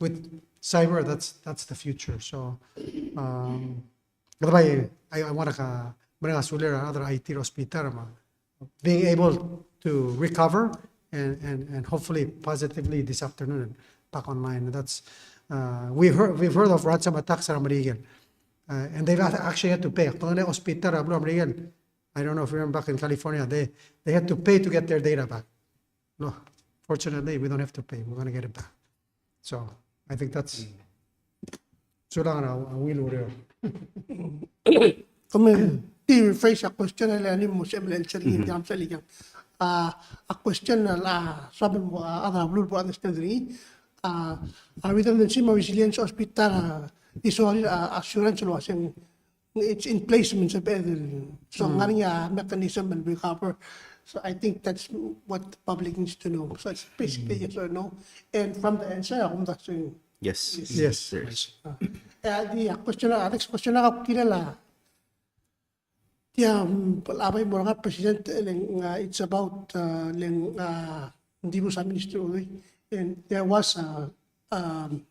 With cyber, that's the future. So, I want to bring us other IT hospital being able to recover and hopefully positively this afternoon back online. That's we've heard of ransom attacks in America, and they've actually had to pay. I don't know if you remember back in California, they had to pay to get their data back. No, fortunately, we don't have to pay. We're going to get it back. So I think that's so lang na wheel order. Come rephrase a question na mo sa hindi am sa ligang. A question na sabi mo ada blue po understand rin. Within the Sima Resilience Hospital, visually assurance was it's in place means so nga mechanism and recover. So I think that's what the public needs to know. So it's basically yes or no. And from the answer, that's Yes. Yes. The question, next question na kilala. Palabay mo nga President, it's about hindi mo sa ministro. And there was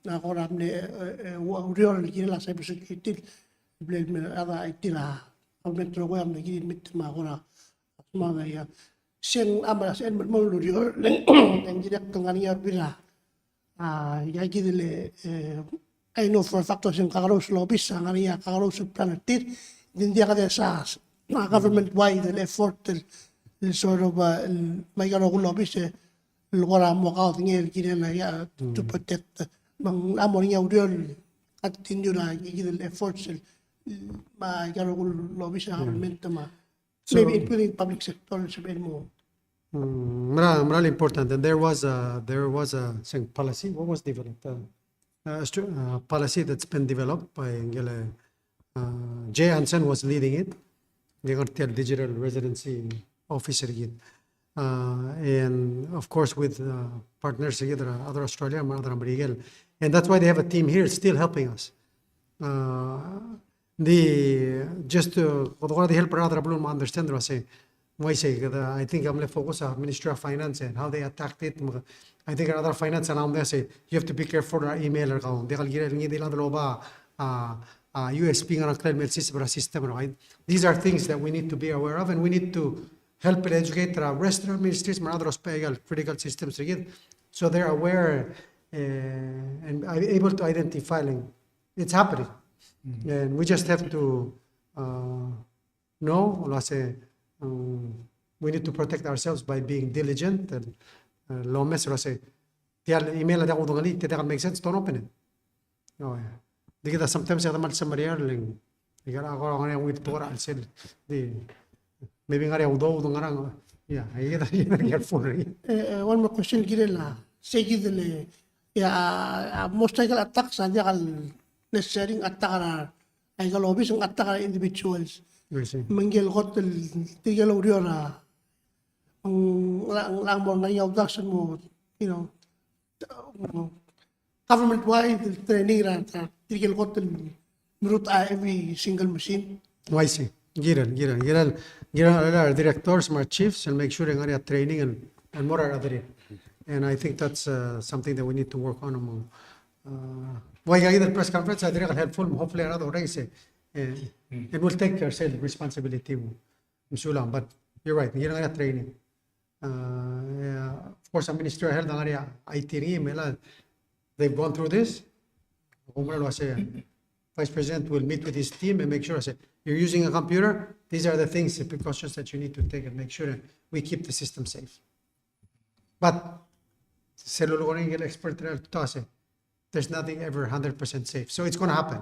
nakoram ni real kilala cybersecurity ada itila metro ko ang naging mit makora mga sen amara sen mo real ang direct ng niya bila yagidile I know for a fact yung kakaros lobbies ang niya kakaros planetir hindi ka sa government wide effort sort of may karo lobbies lugar mo ka tingin kinala to protect mang amo niya real at tinyo na gigil efforts may karo lobbies sa government maybe including public sector sabihin mo. Really important, and there was a policy. What was developed? Policy that's been developed by Jay Hansen was leading it. They got the digital residency officer again, and of course with partners together, other Australia, other American, and that's why they have a team here still helping us. Just to help another blue understand what I say. I think I'm going to focus on Ministry of Finance and how they attacked it. I think another finance around there say you have to be careful our email account. They USB system. Right? These are things that we need to be aware of, and we need to help and educate our restaurant ministries and other critical systems so they're aware and able to identify it's happening. And we just have to know, we need to protect ourselves by being diligent and low mess. Email that make sense, don't open it. No, sometimes I have some real with Torah and said maybe I one more question girela say gidele most attacks necessary attack ay lobbies ang attack individuals. Manggil hotel tigil uriora ang lang mo na yaudasan mo government wide training tigil hotel route every single machine. I see. Giran our directors, our chiefs, and make sure they are training and more are other. And I think that's something that we need to work on. Why the press conference I think helpful. Hopefully another race. And we'll take ourselves responsibility. But you're right. You're not training. Of course, the Ministry of Health, IT, they've gone through this. Vice President will meet with his team and make sure you're using a computer. These are the things, the precautions that you need to take and make sure we keep the system safe. But there's nothing ever 100% safe. So it's going to happen.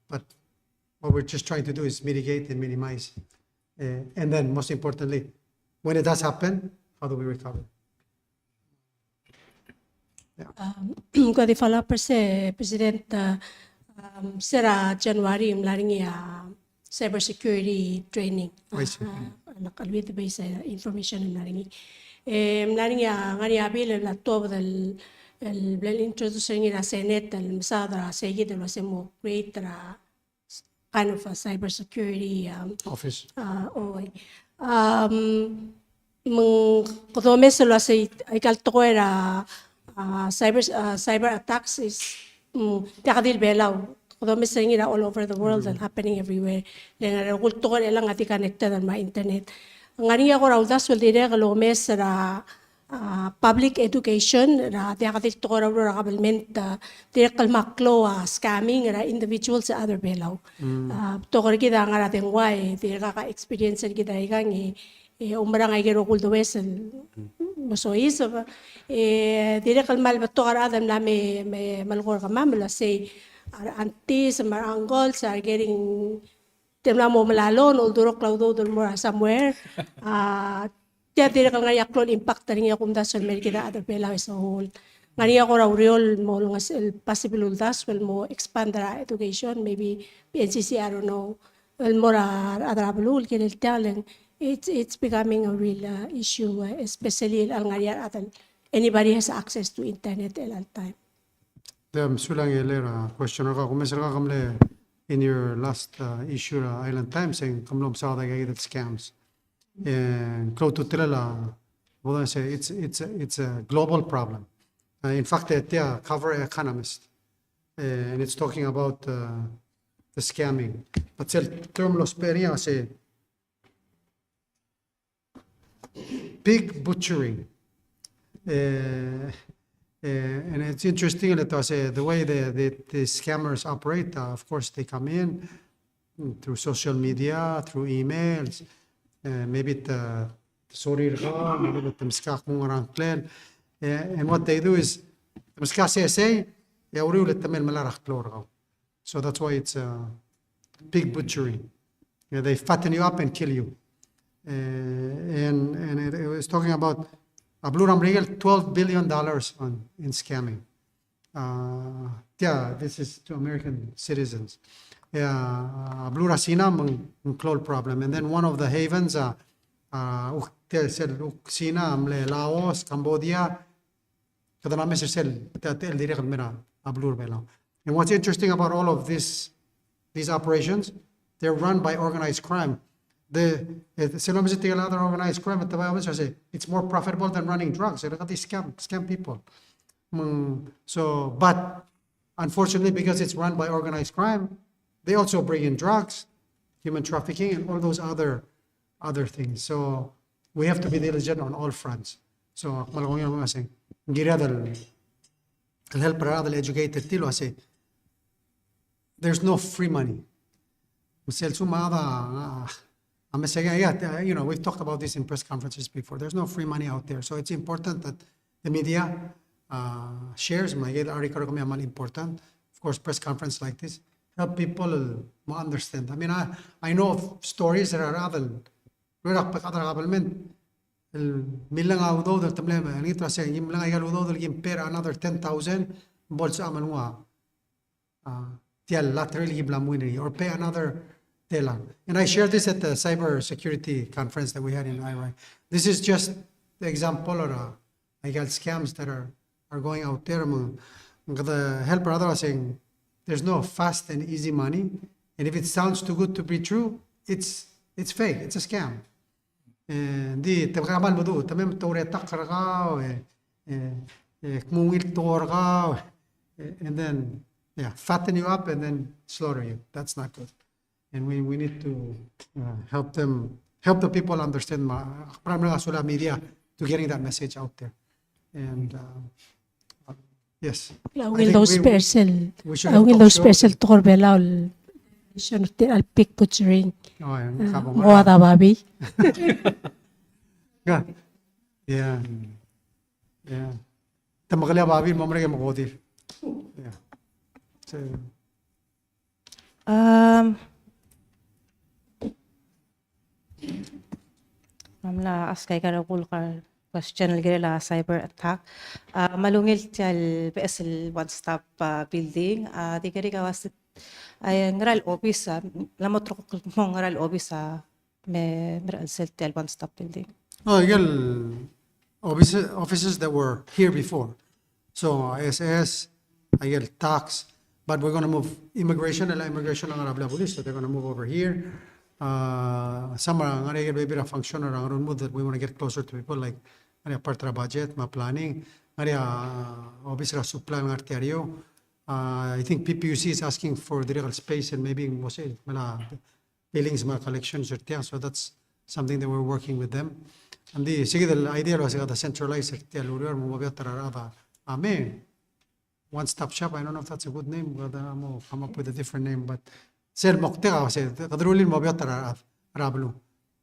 But what we're just trying to do is mitigate and minimize And then most importantly, when it does happen, how do we recover? Ko di follow up se President sera January mlaring ya cybersecurity training. I see. Nakalwit ba sa information mlaring. Mlaring ya ngari abil la top del el introducing la Senate el msadra seguid lo hacemos create kind of a cybersecurity Office. Kodome se lo hace ikal to era cyber attacks is takadil belaw. Kodome se ngira all over the world and happening everywhere. Lenga kulto elang ati connected on my internet. Ngani ako raudas wel dire lo mesra public education ra takadil to ra kabelment dire kalmaklo scamming ra individuals sa other belaw. To ko kita ngara tengwai dire ka experience kita igang umrang ay gero kuldo wesel so is dire kalmal bato kara adam na me malgor kama mala say aunties and uncles are getting temla mo malalon uldurok laudo more somewhere dire kal ngaya klon impact ring yakum da son merkida other pela is a whole ngani ako raw real mo ngas possible uldas well mo expand the education maybe PNCC I don't know well more adrabul kinel talent. It's becoming a real issue, especially anybody has access to internet at all time. Sulang elera question ka kumesra ka kamle in your last issue Island Times saying kamlom sa da get scams. And close to tell what I say it's a global problem. In fact it cover Economist and it's talking about the scamming. But tell term los peria say pig butchering. And it's interesting that the way the scammers operate, of course, they come in through social media, through emails, maybe the sorry, maybe the miskak mong orang clan. And what they do is, the miskak say, so that's why it's pig butchering. They fatten you up and kill you. And it was talking about Blue Regal $12 billion in scamming. This is to American citizens. Blue Rasina mong problem. And then one of the havens said Sina Laos, Cambodia. And what's interesting about all of these operations, they're run by organized crime. Other organized crime it's more profitable than running drugs. They scam people. So, but unfortunately, because it's run by organized crime, they also bring in drugs, human trafficking, and all those other things. So we have to be diligent on all fronts. So help educated tilo say there's no free money. I'm saying, we've talked about this in press conferences before. There's no free money out there. So it's important that the media shares. Important. Of course, press conference like this help people understand. I mean, I know of stories that are other another 10,000 or pay another. And I shared this at the Cybersecurity conference that we had in Iran. This is just the example of scams that are going out there. The helper other saying there's no fast and easy money, and if it sounds too good to be true, it's fake. It's a scam. And then fatten you up and then slaughter you. That's not good. And we need to help the people understand media to getting that message out there. And yes. Those special torbela al pick butchering. Moada babi. Yeah. Tamagalya babi mamre ke magodir. Yeah. Mamla askay ka question la cyber attack. Malungil tiyal PSL one stop building. Di kari kawas ay ngaral office lamot ro mo ngaral office me meral sel tiyal one stop building. Oh, offices that were here before. So ISS, tax, but we're going to move immigration ang Arabla police, so they're going to move over here. Some are maybe a function or move that we want to get closer to people, like part of budget, ma planning, obviously supply ng arteryo. I think PPUC is asking for the real space and maybe billings, collections, so that's something that we're working with them. And the idea was the centralized one-stop shop. I don't know if that's a good name. We'll come up with a different name. But sir, moktega kasi kadrulin mo biya rablo.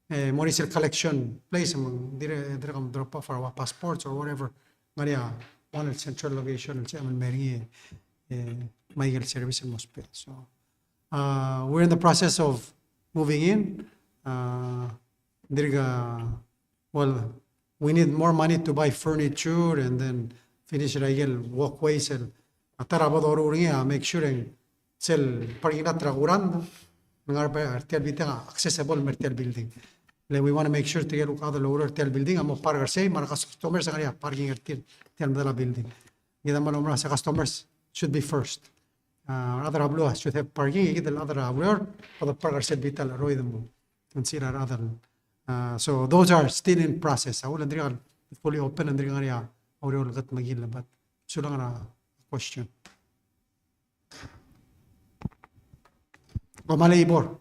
Morisel collection place dire drop off our passports or whatever. Maria one central location sa Mary Michael service in Mospe. So we're in the process of moving in. Well, we need more money to buy furniture and then finish walkways and make sure and sell parking lot raguran accessible mertel building. We want to make sure to get other lower tel building amo parking say marakas customers sa kanya parking tel building. Kita malumra sa customers should be first. Other ablo should have parking the other ablo for the parking set vital roy them consider other. So those are still in process. I will fully open and area or gat magila, but so lang na question. Labor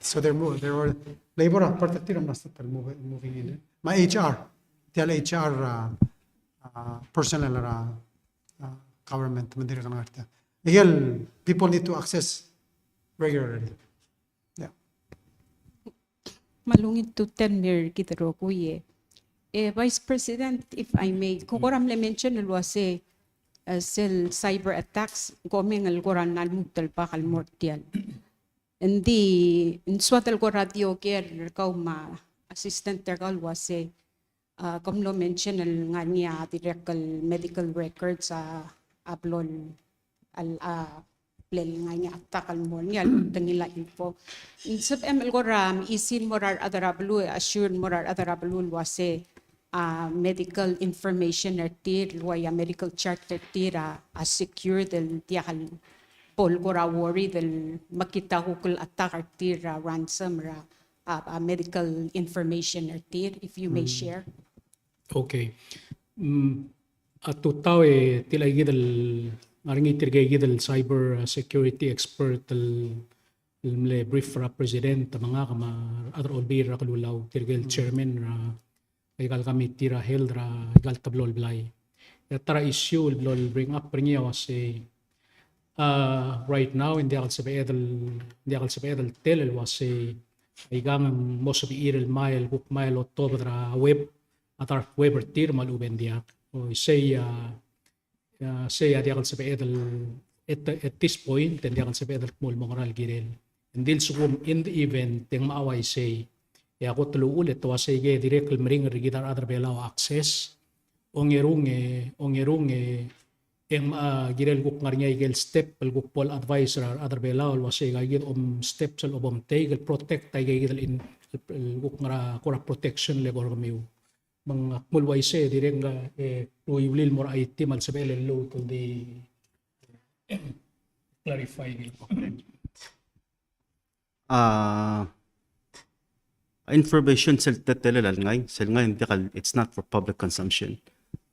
so there were labor particular moving in. My HR, tell HR personnel government again, people need to access regularly. Malungit to 10 mir kita ro kuye. Vice President, if I may, kukuram le mention alwase sel cyber attacks gomeng algoran nalmutal pa kalmortial. Hindi inswatal ko radio care kau ma assistant ter alwase kom lo mention al nganya direct medical records sa ablon al plel nga takal mo niya tangila info insep ML goram isin morar adarablu assure morar adarablu wase medical information artir luaya medical chart artira secure del tiakal pol gora worry del makita hukul attack artira ransom ra medical information artir if you may share. Okay. At tutaw tilay gidal maring itirgay gidal cyber security expert le brief ra president mga kama other olbir ra kalulaw tirgel chairman ra igal kami tira held ra igal tablol blay tara issue lol bring up niya was right now hindi akal sa tel was igang most of the irel mile book mile october ra web atar web tir maluben dia o say di akal sa at this point hindi akal sa mul moral girel and then sugum in the event ting maaway say ako tulo ulit to say ge direct mring regitar other belaw access ongerung em girel guk ngarnya igel step guk pol advisor other belaw was say gagit steps al obom tegel protect tay gagit in guk ngara kora protection level kamiu mga mulway say direct nga uyulil more IT mal sa belen low to the clarify information sel tetelal ngay hindi it's not for public consumption.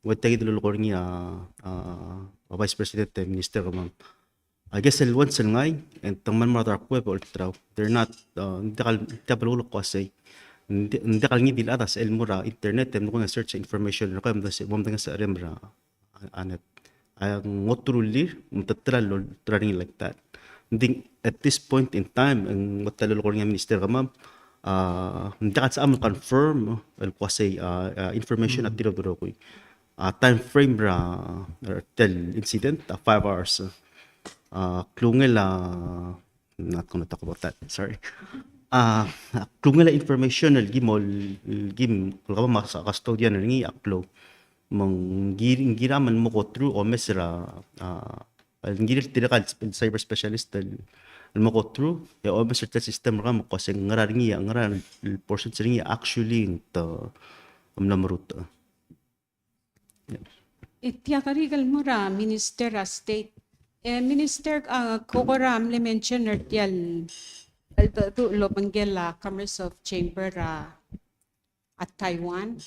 What tayo dululor niya Vice President Minister Ramon. I guess sel once ngay and tangman mother web or traw they're not hindi palulok ko say hindi ngi dil atas el mura internet mo nga search information ko mo sa remra anet ay ngotruli mtatral running like that. Hindi at this point in time ang matalulor niya Minister Ramon hindi ka sa confirm kasi information at tinodoro ko time frame ra tel incident 5 hours klungel not gonna talk about that sorry klungela information gim kulkaba mas custodian ngi aklo mong giraman mo ko through o mesra ngiril tirakal cyber specialist mo ko through ya o mesra system ra mo ko sing ngarangi ngaran portion singi actually to amnamrut. Itiyakarigal mo ra, Minister a State. Minister, kokoram le mention ertial Lobanggela Commerce of Chamber at Taiwan.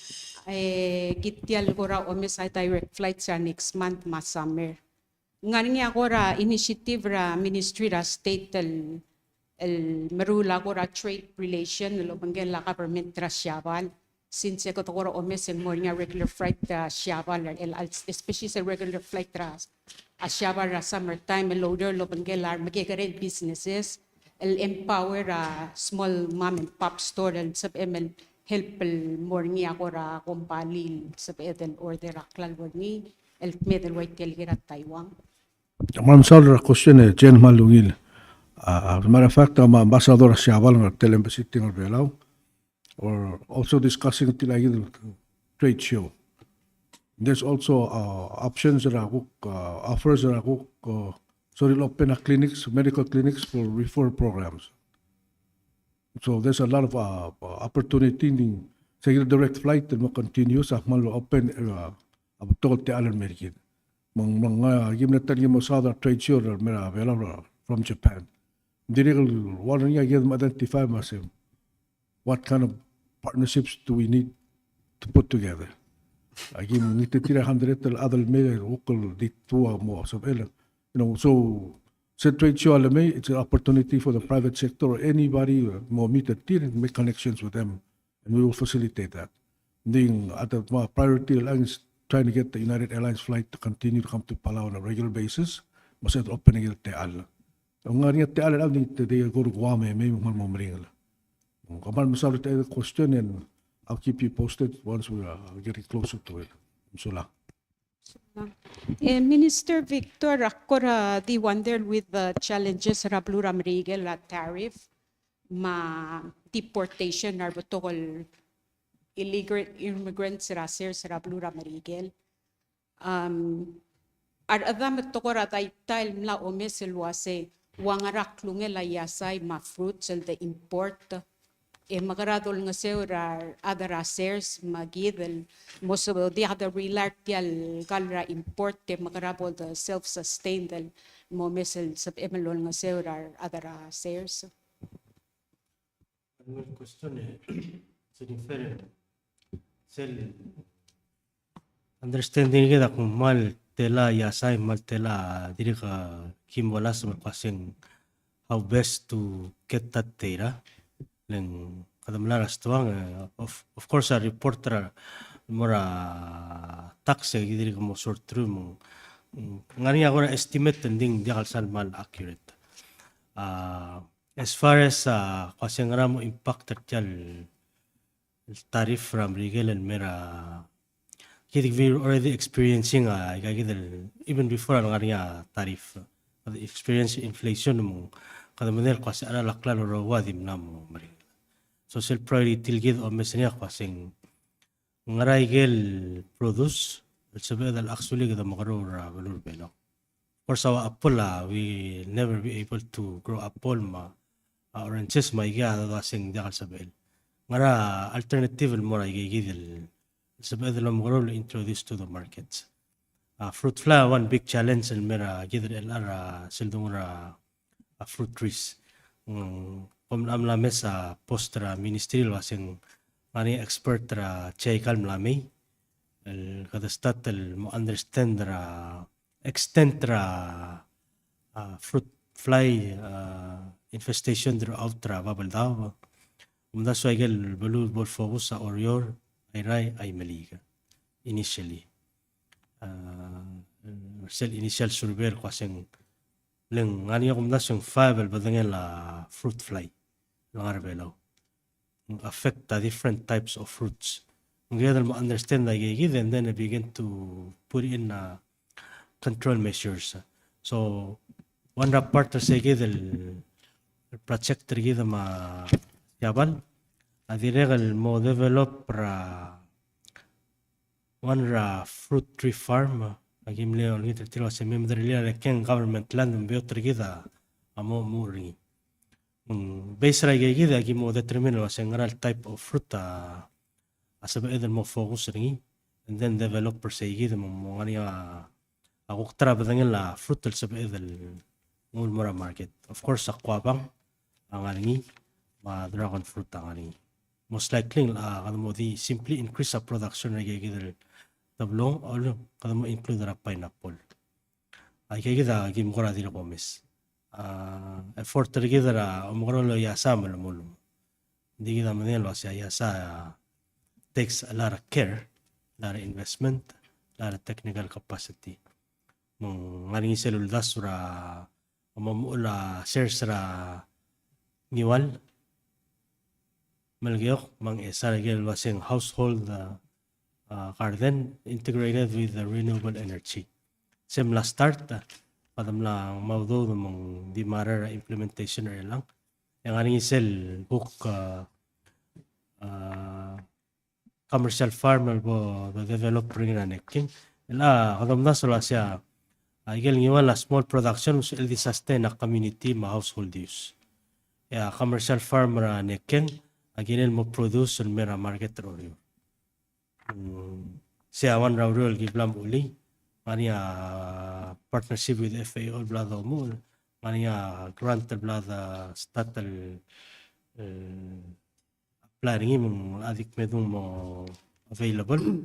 Gitial gora omisay direct flight sa next month mas summer. Ngayon nga gora initiative ra Ministry ra State el marula gora trade relation Lobanggela government ra Siabal. Since ko gora omis en more nga regular flight ra Siabal especially sa regular flight ra Siabal ra summertime loader Lobanggela magiging businesses. Empower small mom and pop store and sab ML help more niya ko ra kumpali sab eden order aklal ni el medal white tel Taiwan. Ma'am Sandra, question Jen Malungil. As a matter of fact, I'm ambassador Siaval ng Embassy ng Palau, or also discussing the trade show. There's also options that offers that so they'll open clinics, medical clinics for referral programs. So there's a lot of opportunity. Sa direct flight will continue sa malo open abtol te alan merkin. Mga gimnatan mo sa trade show mera from Japan. Direct one niya give identify masem. What kind of partnerships do we need to put together? Agim nititira 100 adal mera ukol ditua mo sa elan. So trade show it's an opportunity for the private sector or anybody more meet a tier and make connections with them, and we will facilitate that. Then at the priority is trying to get the United Airlines flight to continue to come to Palau on a regular basis. Mas opening it teal. Ang nga niya teal ang they go to Guam may mamamring. Kaman masabi tayo the question and I'll keep you posted once we are getting closer to it. So lang. Minister Victor, ako ra di wonder with the challenges ra Blura Marigel tariff, deportation na butokol illegal immigrants ra sa Blura Marigel. Adam to ra tail mla omeselwase wangarak lungela yasay fruits and the import. Magaradol nga sewra other assers magidel most of the other relartial galra import magarabol the self-sustained mo mesel sab emelol nga sewra other assers. One question so different. Understanding kita kung mal tela yasay mal tela diri ka kimwala sa kasing how best to get that data. Lang kadamlaras tuang of course a reporter mora tax gidiri mo sort through mo ngani ako na estimate tending di kalsal mal accurate as far as kasi nga mo impact actual tariff from Rigel and Mera we're already experiencing even before ang ngani tariff experience inflation mo kada manel kasi ala laklan ro wadim namo mari so self priority tilgid o mesnya kasing ngaraigel produce sabi dal actually kada makaro valor belo for sa apple we never be able to grow apple oranges maiga kasing dakal sabel ngara alternative mo ra igigidel sabi dal makaro introduce to the markets fruit fly one big challenge and mera gidel LR sildong ra fruit trees. Amlame sa postra ministerial wasing mani expert ra cheikal mlame kada stat mo understand ra extent ra fruit fly infestation throughout ra babal daw umda so igel balu bol focus sa orior ay maliga initially initial survey kasing lang ngani ako mdas yung fiber badangel fruit fly lang arbelaw affect the different types of fruits ngayadal mo understand like and then I begin to put in control measures so one part sa gidel project gida Yabal, adiregal mo develop one fruit tree farm, agim leo liter tiro se member leo ken government land beotr gida amo muri. Base ra gida agim mo determine was general type of fruit asaba either mo focus ringi and then developer se gida mo ngani ako tra badangin la fruit sa either mura market. Of course akwabang ang alingi ma dragon fruit ang alingi. Most likely kada mo di simply increase sa production na gida tablong o kada mo include ra pineapple. Ay gida gim kora di komis. Effort gida ra umgoro lo yasa malamulo. Di gida manelo siya yasa takes a lot of care, a lot of investment, a lot of technical capacity. Mong ngalingi seluldas ra mamula shares ra niwal malgayok mang esar gel wasing household garden integrated with the renewable energy. Semla start padam lang maudo mong di matter implementation lang. Yang aning sel book commercial farmer bo the developer na nekin. Ila kadam na sala siya agel ngiwala small production will sustain a community ma household use. Ya commercial farmer nekin agil mo produce on mera market ro. Siya wan raw role giblam uli mania partnership with FAO blada mo mania grant blada statal planning mo adik medung mo available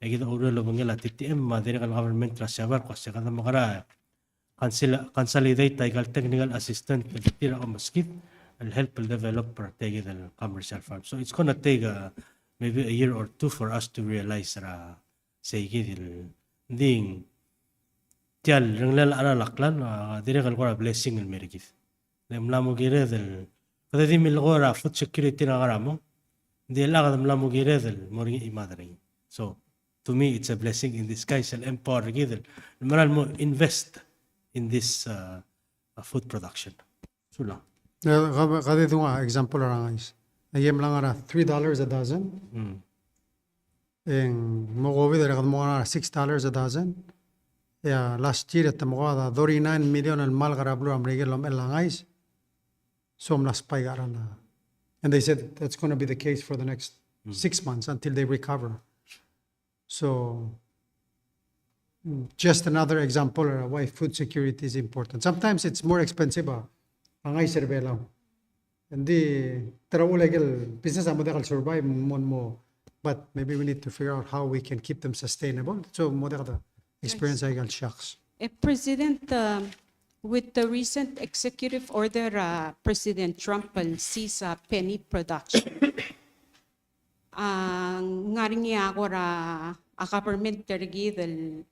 egida uro lo bangela TTM madere kan government trasabar ko sa kada makara consolidate tagal technical assistant tira o maskit will help the developer take the commercial farm. So it's gonna take maybe a year or two for us to realize say gidil ding tial renglal ara laklan dire kal kora blessing el merigif lemlamo giredel kada di milgora food security na karamo di la kada mlamo giredel moring imadring. So to me it's a blessing in disguise el empower gidel moral mo invest in this food production. So lang Kada ito nga example lang guys. Nagim lang ara $3 a dozen. Mo COVID era mo ara $6 a dozen. Yeah, last year at mo ada 39 million al mal garablo amrigel lom elangais. So las paigara na. And they said that's going to be the case for the next 6 months until they recover. So just another example of why food security is important. Sometimes it's more expensive. Angay serbela. Hindi taraulagel business amo dekal survive mo. But maybe we need to figure out how we can keep them sustainable. So mo dekal experience ay gal shocks. President, with the recent executive order, President Trump will cease penny production. Ngaring agora a government tergi del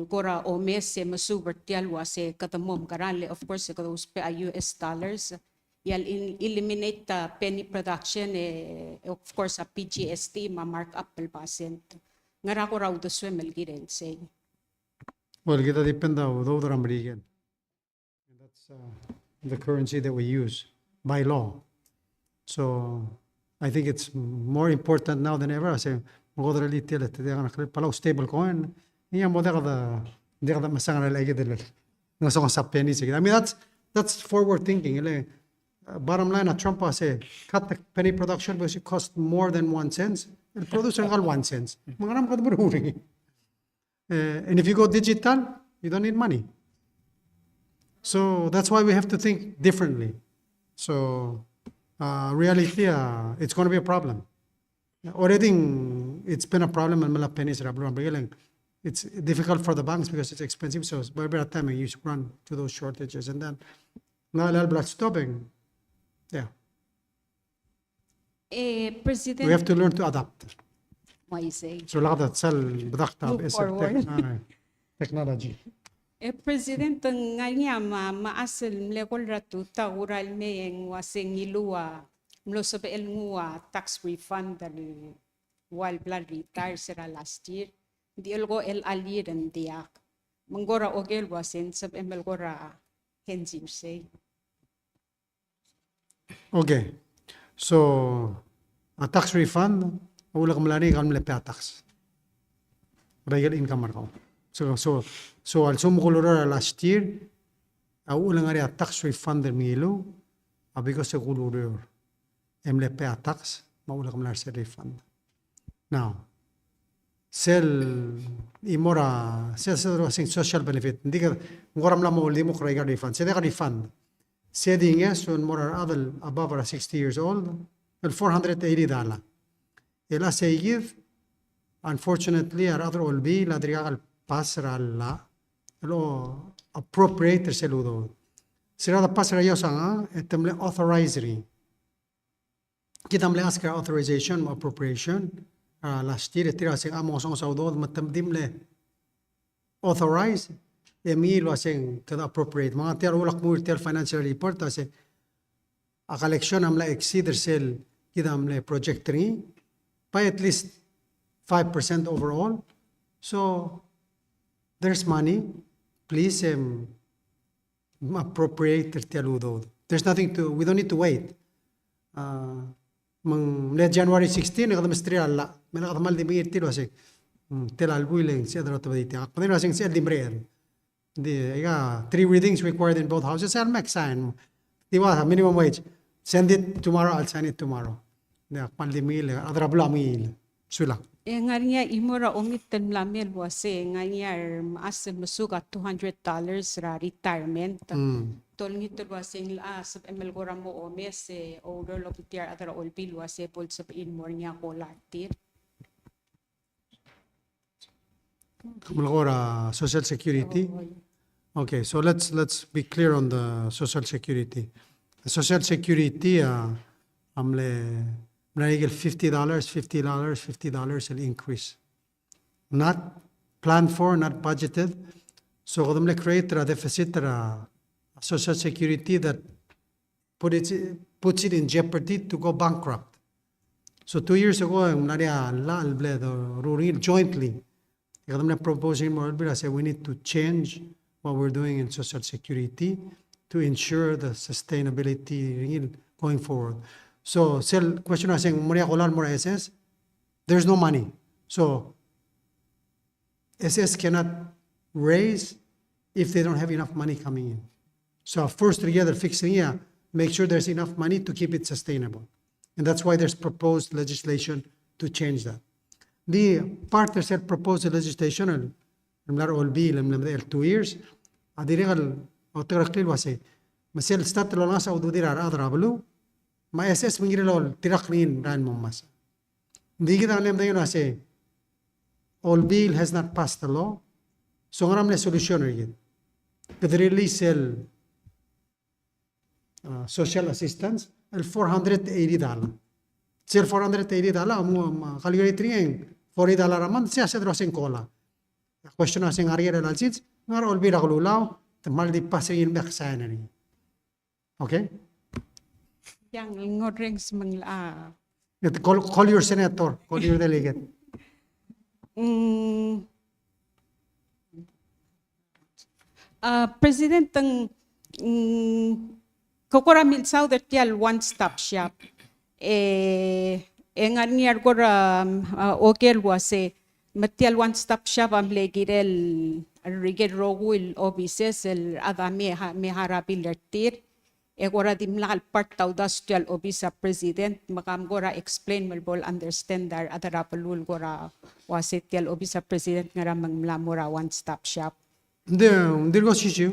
gora o mes masubertial wase katamom karale of course those pe US dollars yal eliminate penny production of course a PGST ma mark up pel percent ngara ko raw do swemel giren say Well, kita depende do the American. And that's the currency that we use by law. So I think it's more important now than ever. I say, مقدر اللي تيلت ده أنا خلي Palau stable coin. هي مو ده مسانغ على كده نسوي سبيني سكده. I mean that's forward thinking. Like, bottom line, Trump say cut the penny production because it costs more than 1 cent. The producer got 1 cent. Mangaram kad beruri. And if you go digital, you don't need money. So that's why we have to think differently. So reality, it's going to be a problem. Already, it's been a problem in Mala pennies. It's difficult for the banks because it's expensive. So by the time you run to those shortages, and then now stopping. Yeah. President, We have to learn to adapt. why say? So لغدا تسال بدقتها Move forward. technology. President nganya maasal mlekol ratu taural meyeng waseng ilua mlosope el ngua tax refund dari while blood retire sira last year di elgo el alir and diak manggora ogel wasen sab emelgora henzim say. Okay. So, a tax refund, wala kam lani kam le pay tax. Regular income marko. So al sumukulura last year, ulang ari a tax refund der milo, because se kulurur. Le pay tax, maula kam lar se refund. Now, sel imora sel social benefit. Hindi ka ngoram la mo limo kaya refund. Sede ka refund. Sede yes when more other above 60 years old, $480. Ela say give. Unfortunately, our other will be la drigal pasra la lo appropriate seludo. Sira da pasra yo sanga etemle authorizery. Kitamle ask authorization appropriation. Last year tira sing amo song saudo matamdimle authorize emil wasing kada appropriate mga tiar ulak mo tiar financial report ase a collection amla exceed sel kidamle project 3 by at least 5% overall. So there's money. Please appropriate tialudo. There's nothing to, we don't need to wait. January 16, nakadamistri alla. May nakadamal di mingit tilo asik. Telal builing siya daro tabaditi. Kapag nila asing siya limreer. Di, 3 readings required in both houses. I'll make sign. Diba, minimum wage. Send it tomorrow, I'll sign it tomorrow. Pandemil, adrabla mil. Sula. Nga niya imura umitan lamel wase nga niya maas masuga $200 ra retirement. Tol ngito wase sab emel gora mo omes older lopitiar adara olbil wase pol sab in more niya ko latir. Kamulgora Social Security. Okay, so let's be clear on the Social Security. The Social Security amle $50 an increase. Not planned for, not budgeted. So we create a deficit Social Security that puts it in jeopardy to go bankrupt. So 2 years ago, jointly, proposing we need to change what we're doing in Social Security to ensure the sustainability going forward. So, question is saying, more SS, there's no money. So, SS cannot raise if they don't have enough money coming in. So, first together, fixing here, make sure there's enough money to keep it sustainable. And that's why there's proposed legislation to change that. The part that said proposed legislation, all bill, 2 years, adiregal, autorakil was a, masel stat lonas au dudira adrablu, ma SS mingirelo tiraknin ran momas. Hindi kita alam tayo na say, all bill has not passed the law, so ngaram na solution rin. Could release social assistance, $480. Sel $480, calculate rin $40 a month, siya sa drosing cola. Question na sing ariya na alsits, ngar all bill akululaw, tamal di pasin baksayan na rin. Okay? Yang ngodrings mangla. Call your senator, call your delegate. President ang kokoramil sa tial one-stop shop. Nga niya gora okel wase matial one-stop shop am legirel rigel rogul obises el adame meharabil lertir. Egora dimlakal part taudas tial obisa president makam gora explain malbol understand dar adarapalul gora wase tial obisa president ngara manglamora one-stop shop. Hindi ko sisiyo.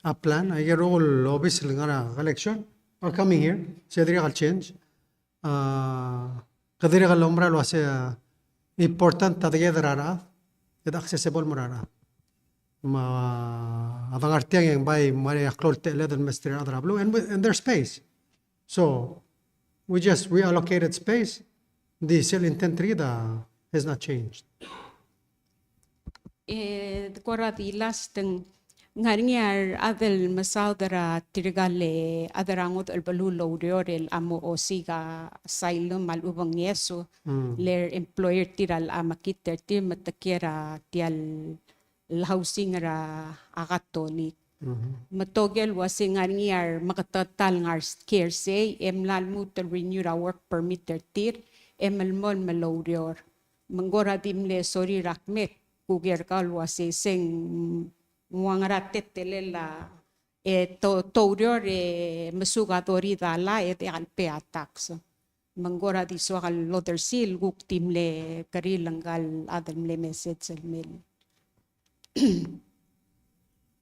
A plan, I get all office ngara collection or coming here. Sedri kal change. Kadiri kal lombra lo ase important together ara. It accessible morara. Adang artiang yang bay mari aklol te ledan mestri adra blue and there's space. So we just reallocated space. The sale intent has not changed. Gora di last ngaringar adel masaudara tirigale adarangot albalulo diorel amo osiga asylum malubang yeso ler employer tiral amakiter ti matakira tial housing ra akatolik Matogel wasi nga ngiyar makatatal ngar care say emlal mo to renew a work permit tir emalmol malorior. Manggora dimle sorry rakmet kuger kal wasi sing muangaratet telela torior masugatori dala te alpe attacks. Manggora di so kal loter seal guk timle karilanggal adamle message mil.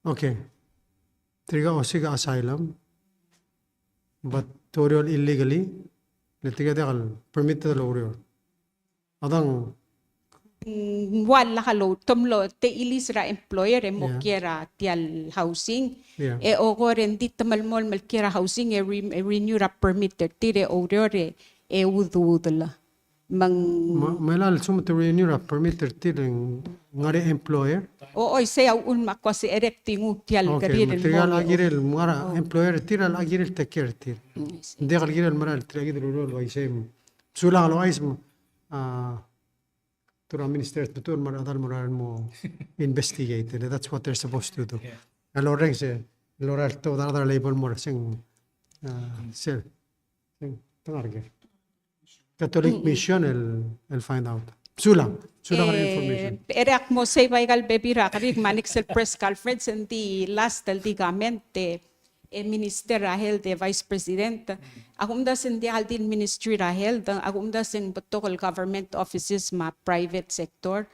Okay. Triga osiga asylum. But toriol illegally. Letiga dekal permitted lorior. Adang Wala kalo tumlo te ilisra employer mo kira tial housing Yeah. ogo ren di tamalmol mal kira housing renew ra permit tire orore ududla mang Melal sum to renew a permitted tiling ngare employer. oy say un makwasi erecting tial Okay. karir Material agirel mara employer tiral agirel take care tir. Dekal girel maral tiragid rurol waisem. Sulang lo aism Tura minister betul maradal moral mo investigate. That's what they're supposed to do. Aloreng se loral to another label more sing sel sing tangarge. Catholic mission el find out. Sulang ka information. Erak mo say baigal bebira karig manixel press conference and the last del digamente Minister Rahel de Vice President. Agumda sin di aldin Ministry Rahel, agumda sin butokol government offices ma private sector.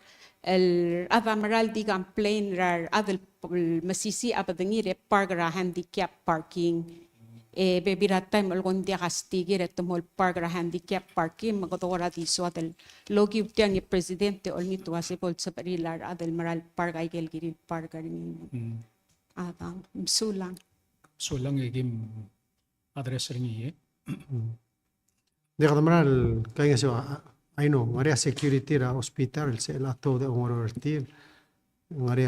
El adamaral di complain rar adel masisi apadangire park ra handicap parking. Bebira time algon dia kastigir etumol park ra handicap parking magodora di so adel logi utiang ni presidente ol nito asipol sa parilar adel maral park ay gelgiri park rin. Atang sulang. So lang igim address rin iya. Dekal maral kaya so I know ngare security ra hospital se la to de ngoro tir ngare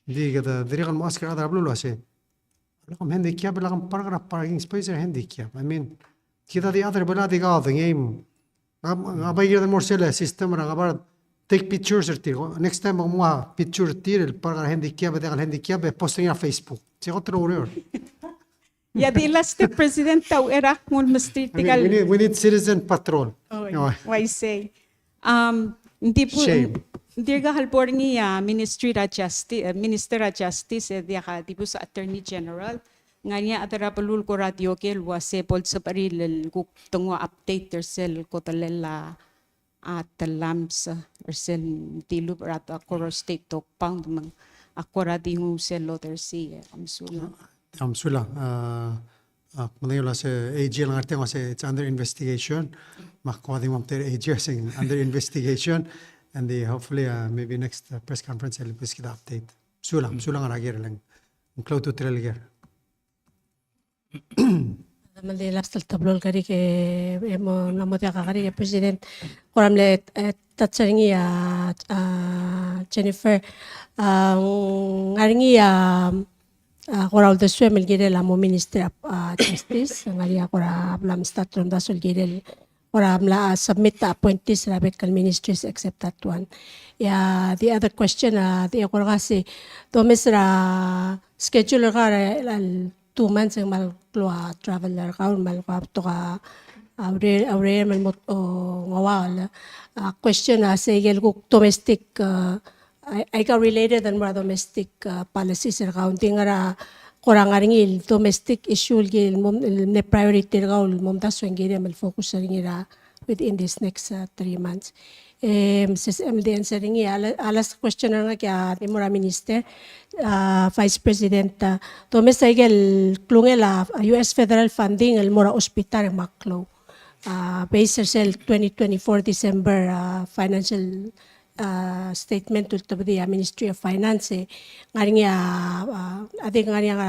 di gada dirikal muaskar adar blu lo se. Lakam handicap lakam parking space handicap. I mean kita di other baladi ga the game. Abay gira more sele system ra gabar take pictures tir. Next time mo picture tir el parking handicap dekal handicap posting on Facebook. Si otro order. Ya di last president tau erak mul mesti tigal. We need citizen patrol. Why say? Hindi po Shame. hindi ka halborngi Ministry ra Justice, Minister ra Justice dia ka di po sa Attorney General. Nga niya atara palul ko radio kel wase pol sa paril kuk tungo update tersel ko talela at lams ersel tilu rata koro state talk pound mang akora di hu sel loter si amsula. Amsula. Kumayo se AG lang arte se it's under investigation. Makuha din mamter AG sing under investigation and hopefully maybe next press conference I'll please get update. Sulang nga ragir lang. Cloud to trail Mali last tablol kari ke emo namotia kari ke president koramle tatsaringi Jennifer ngaringi koral de swemel gire la mo minister justice ngari kora blam statron dasol gire kora amla submit the appointees rabet kal ministries except that one. Yeah, the other question the kora kasi domesra schedule ka 2 months ang malkloa traveler ka malkloa to ka awre malmot ngawal question segel ko domestic ay ka related and more domestic policies accounting ara kurang aringil domestic issue gil mom ne priority ka mom das wengiri mal focus ringira within this next 3 months. Sis MDN seringi alas question nga kya Timura Minister Vice President Tomes Saigel klungela US federal funding el mora hospital maklo based sel 2024 December financial statement to the Ministry of Finance ngaring ating ngaring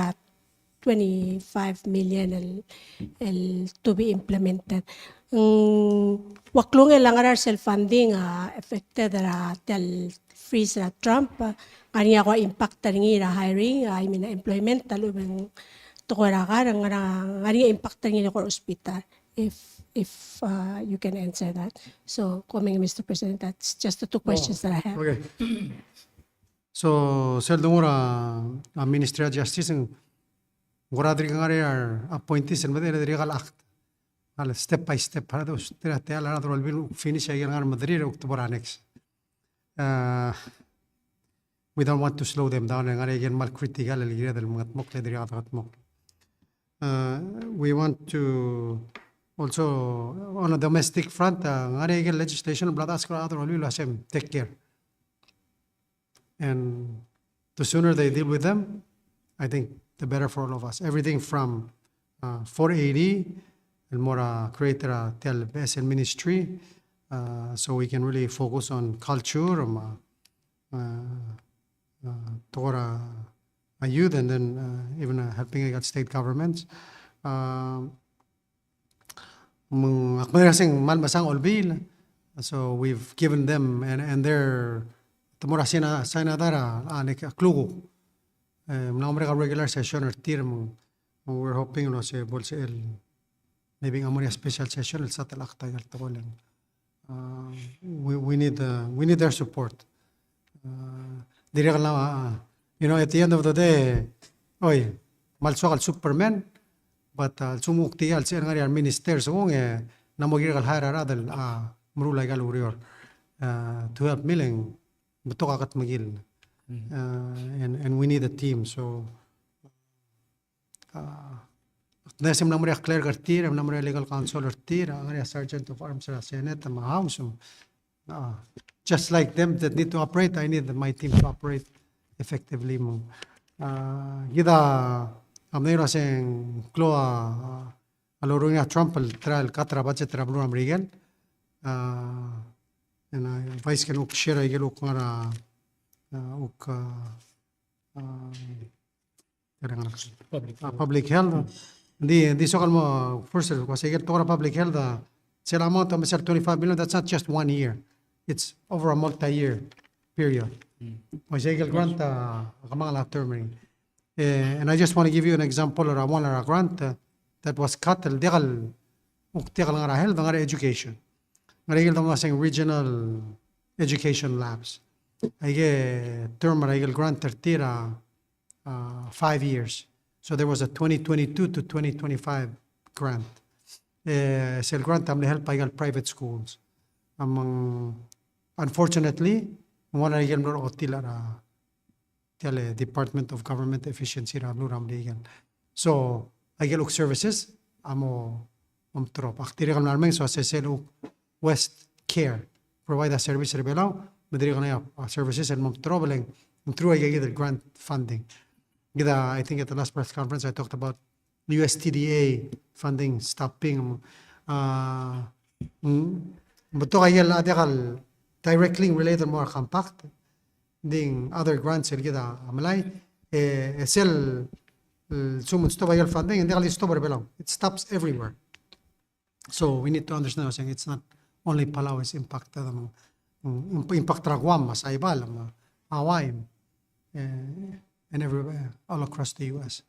25 million el to be implemented. Waklong lang arar self-funding affected tel freeze Trump kanya ko impact ringi hiring I mean employment talubeng to ko karang ngari impact ringi ko hospital if you can answer that. So coming Mr. President, that's just the 2 questions that I have. Okay. So sel dungura Ministry of Justice ng guradri ngare are appointees and madere regal act. Al step by step para dos tira te ala nadro al finish ay ngar madrid October annex. We don't want to slow them down ngare again mal critical al gira del mga tmok le diri atat we want to also on a domestic front ngare again legislation bladas kra adro al asem take care. And the sooner they deal with them, I think the better for all of us. Everything from 480 and more create a tel BSN ministry so we can really focus on culture, Torah, youth, and then even helping out state governments. So we've given them and their Tomorrow Sinadara anek klugo. Namre regular session or tirm. We're hoping no se bolse el maybe a special session el satalakta gal togolen. We need their support. You know, at the end of the day, oy, malso al Superman, but sumukti al ser ngari al minister so namogir gal hara radel mrula gal urior to help milling. And we need a team. So nasim namre clerk artir, namre legal counsel artir, angare sergeant of arms ra senate ma house. Just like them that need to operate, I need my team to operate effectively. Gida amnero sing kloa alorunya Trump trial katra budget rablu amrigen. And vice can share a yellow kara public health. The so-called first was I get to public health. Say amount of 25 million. That's not just 1 year. It's over a multi-year period. Was I get grant term. And I just want to give you an example or a grant that was cut. Degal education. I'm saying regional education labs. I get term I get grant 5 years. So there was a 2022 to 2025 grant. Sel grant am help I get private schools. Unfortunately, one I get more otila tele Department of Government Efficiency so I get look services amo trop. Aktiri kam narmeng so seselo West Care provide a service in Palau, services and traveling through the grant funding. I think at the last press conference I talked about USTDA funding stopping. But directly related more compact. Ding other grants gida amalay sell sumun funding and they stop Palau. It stops everywhere. So we need to understand saying it's not only Palau is impacted. Impact Raguam, Saibal, Hawaii, and everywhere, all across the U.S.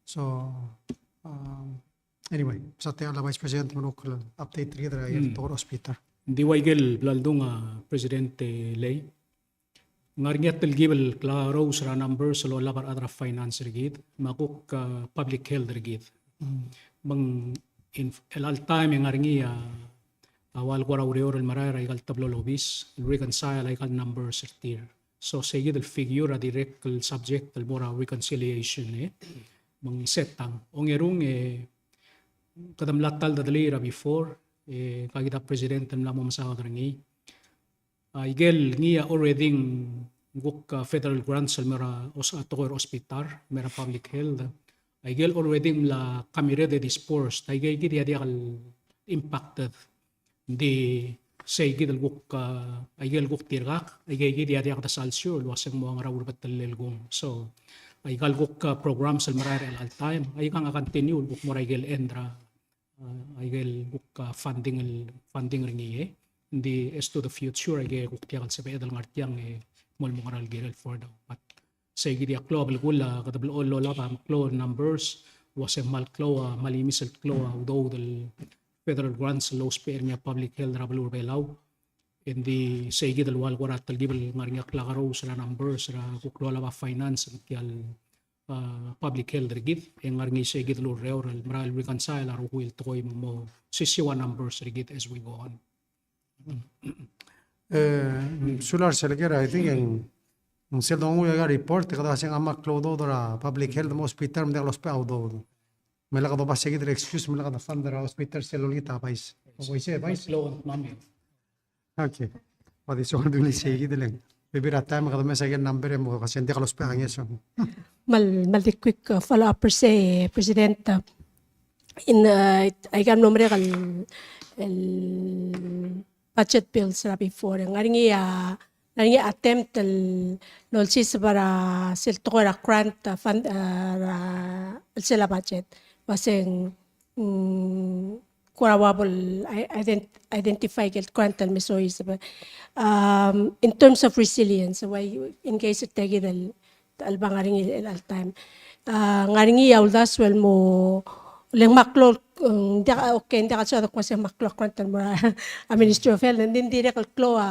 So anyway, sa te ala Vice President manukul update together ay to hospital. Di waigel blandong Presidente Lay. Ngarngiat gibel klaro sa numbers lo labar adra finance rigid, makuk public health rigid. Mang in el time ngarngia awal ko raw el marara igal tablo lobis reconcile igal numbers tier so sige del figure direct el subject el mora reconciliation mang setang ongerung kadam latal da dalira before kagita president en lamo masawa ngi igel ngia already guk federal grants el mera tower hospital mera public health igel already la kamire de dispersed igel gidi adial impacted di say gidal guk aigel guk tirgak aigel gidi adi ak salsyo luaseng mo ang rawur batalel gum so aigal guk programs al marar al time ay kang continue guk mo aigel endra aigel guk funding ringi di as to the future aigel guk tiagal sa pedal ngartiang mol mo ngaral girel for daw but say gidi aklo abel gula kadabel all lola pa maklo numbers waseng malklo malimis klo do del federal grants low spare niya public health rabal Palau Hindi sa igid alwal warat talgibal ngaring aklakaro sa numbers sa kuklola ba finance tial public health rigid en ngaring sa igid lo reoral maral reconcile aro will toy mo sisiwa numbers rigid as we go on. Sular selagera, I think ang seldong uya report kada sing amak clodo dora public health mo hospital mo los pa audo. Mela kada ba sige excuse mela kada fund dora hospital selolita pais. O ise pais. Flow mami. Okay. Padi so duli sige dileng. Bibira time kada mesa gen number mo kasi hindi ka los pa angyeso. Mal quick follow up per se, President. In I can nombre el budget bills na before. Ngaringi attempt el lolsis para siltokora grant fund sila budget. Waseng kurawable identify get grant el misois. In terms of resilience, why in case it take it albangaring al time. Ngaringi yauldas well mo leng maklo okay hindi ka sa ko sa maklo kwantan mo a Ministry of Health hindi ka klo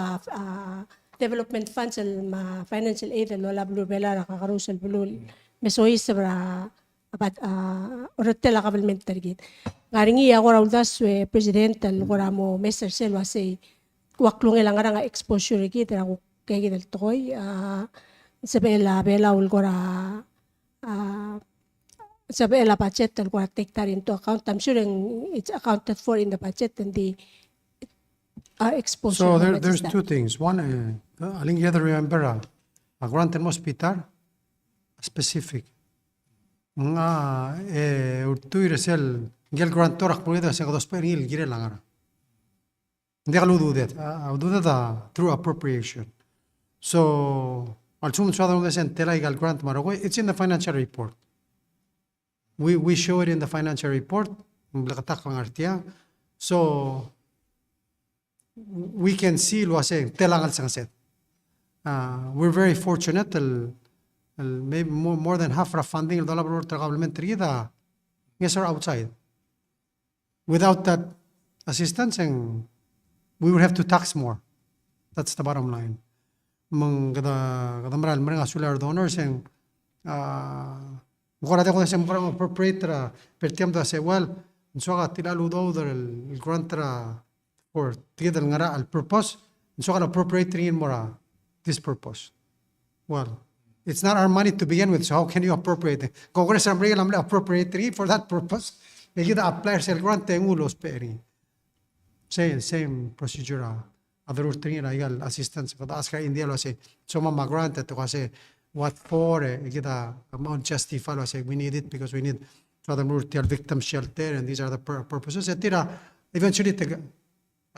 development funds ma financial aid wala blue bela kakarusel blue mesois para abat orotel government target ngaringi ako rauldas president al mo Mr. Selva say waklong ilang nga exposure kita ako kay gidel toy sa bela ulgora sabi la budget and what take that into account. I'm sure it's accounted for in the budget and the exposure. So there's two things. One, aling yada remember a grant in hospital specific. Nga urtu iresel gel grant torak pulida sa kados peril gire langara. Hindi ka do that. Do that through appropriation. So al sum sa dong desen tela igal grant maro it's in the financial report. We show it in the financial report. So we can see we're very fortunate. Maybe more than half of funding yes are outside. Without that assistance, we would have to tax more. That's the bottom line. Mga donors Mukha ko sa mga appropriate per tiempo say well so ka tilaludo el grant for tigil ngara al purpose so ka appropriate rin mora this purpose. Well, it's not our money to begin with, so how can you appropriate it? Congress am real appropriate for that purpose. Kita apply sa grant tengulos peri. Same procedure other rin igal assistance kada aska India lo say so ma grant to kasi what for kita amount justify say we need it because we need so the multi victim shelter and these are the purposes etira eventually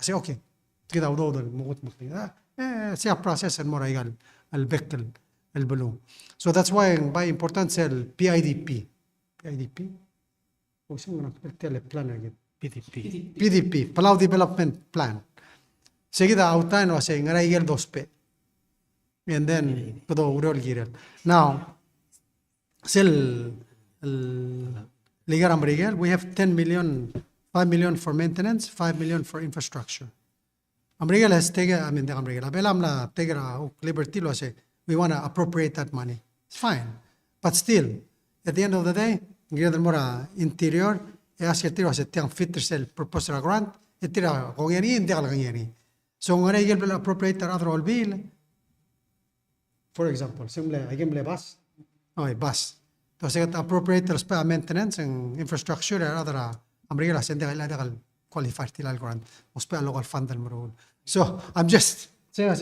say okay kita udo mugot say process and more igal al vector al balloon. So that's why by important cell PIDP o sing na plan again PDP Palau Development Plan seguida outline was saying ngaigel dospe and then now still ligaram regal we have 10 million 5 million for maintenance 5 million for infrastructure Amrigal has taken the Amrigal Abelam la take liberty lo say we want to appropriate that money. It's fine, but still at the end of the day ngir mora interior e asirtiro sa tiang fit sel proposal grant etira kongeri hindi ka langeri so ngaigel will appropriate other all bill. For example, simple, I give bus. Okay, bus. So, appropriate maintenance and infrastructure and other Amrilas and the qualified till grant. Local fund. So I'm just saying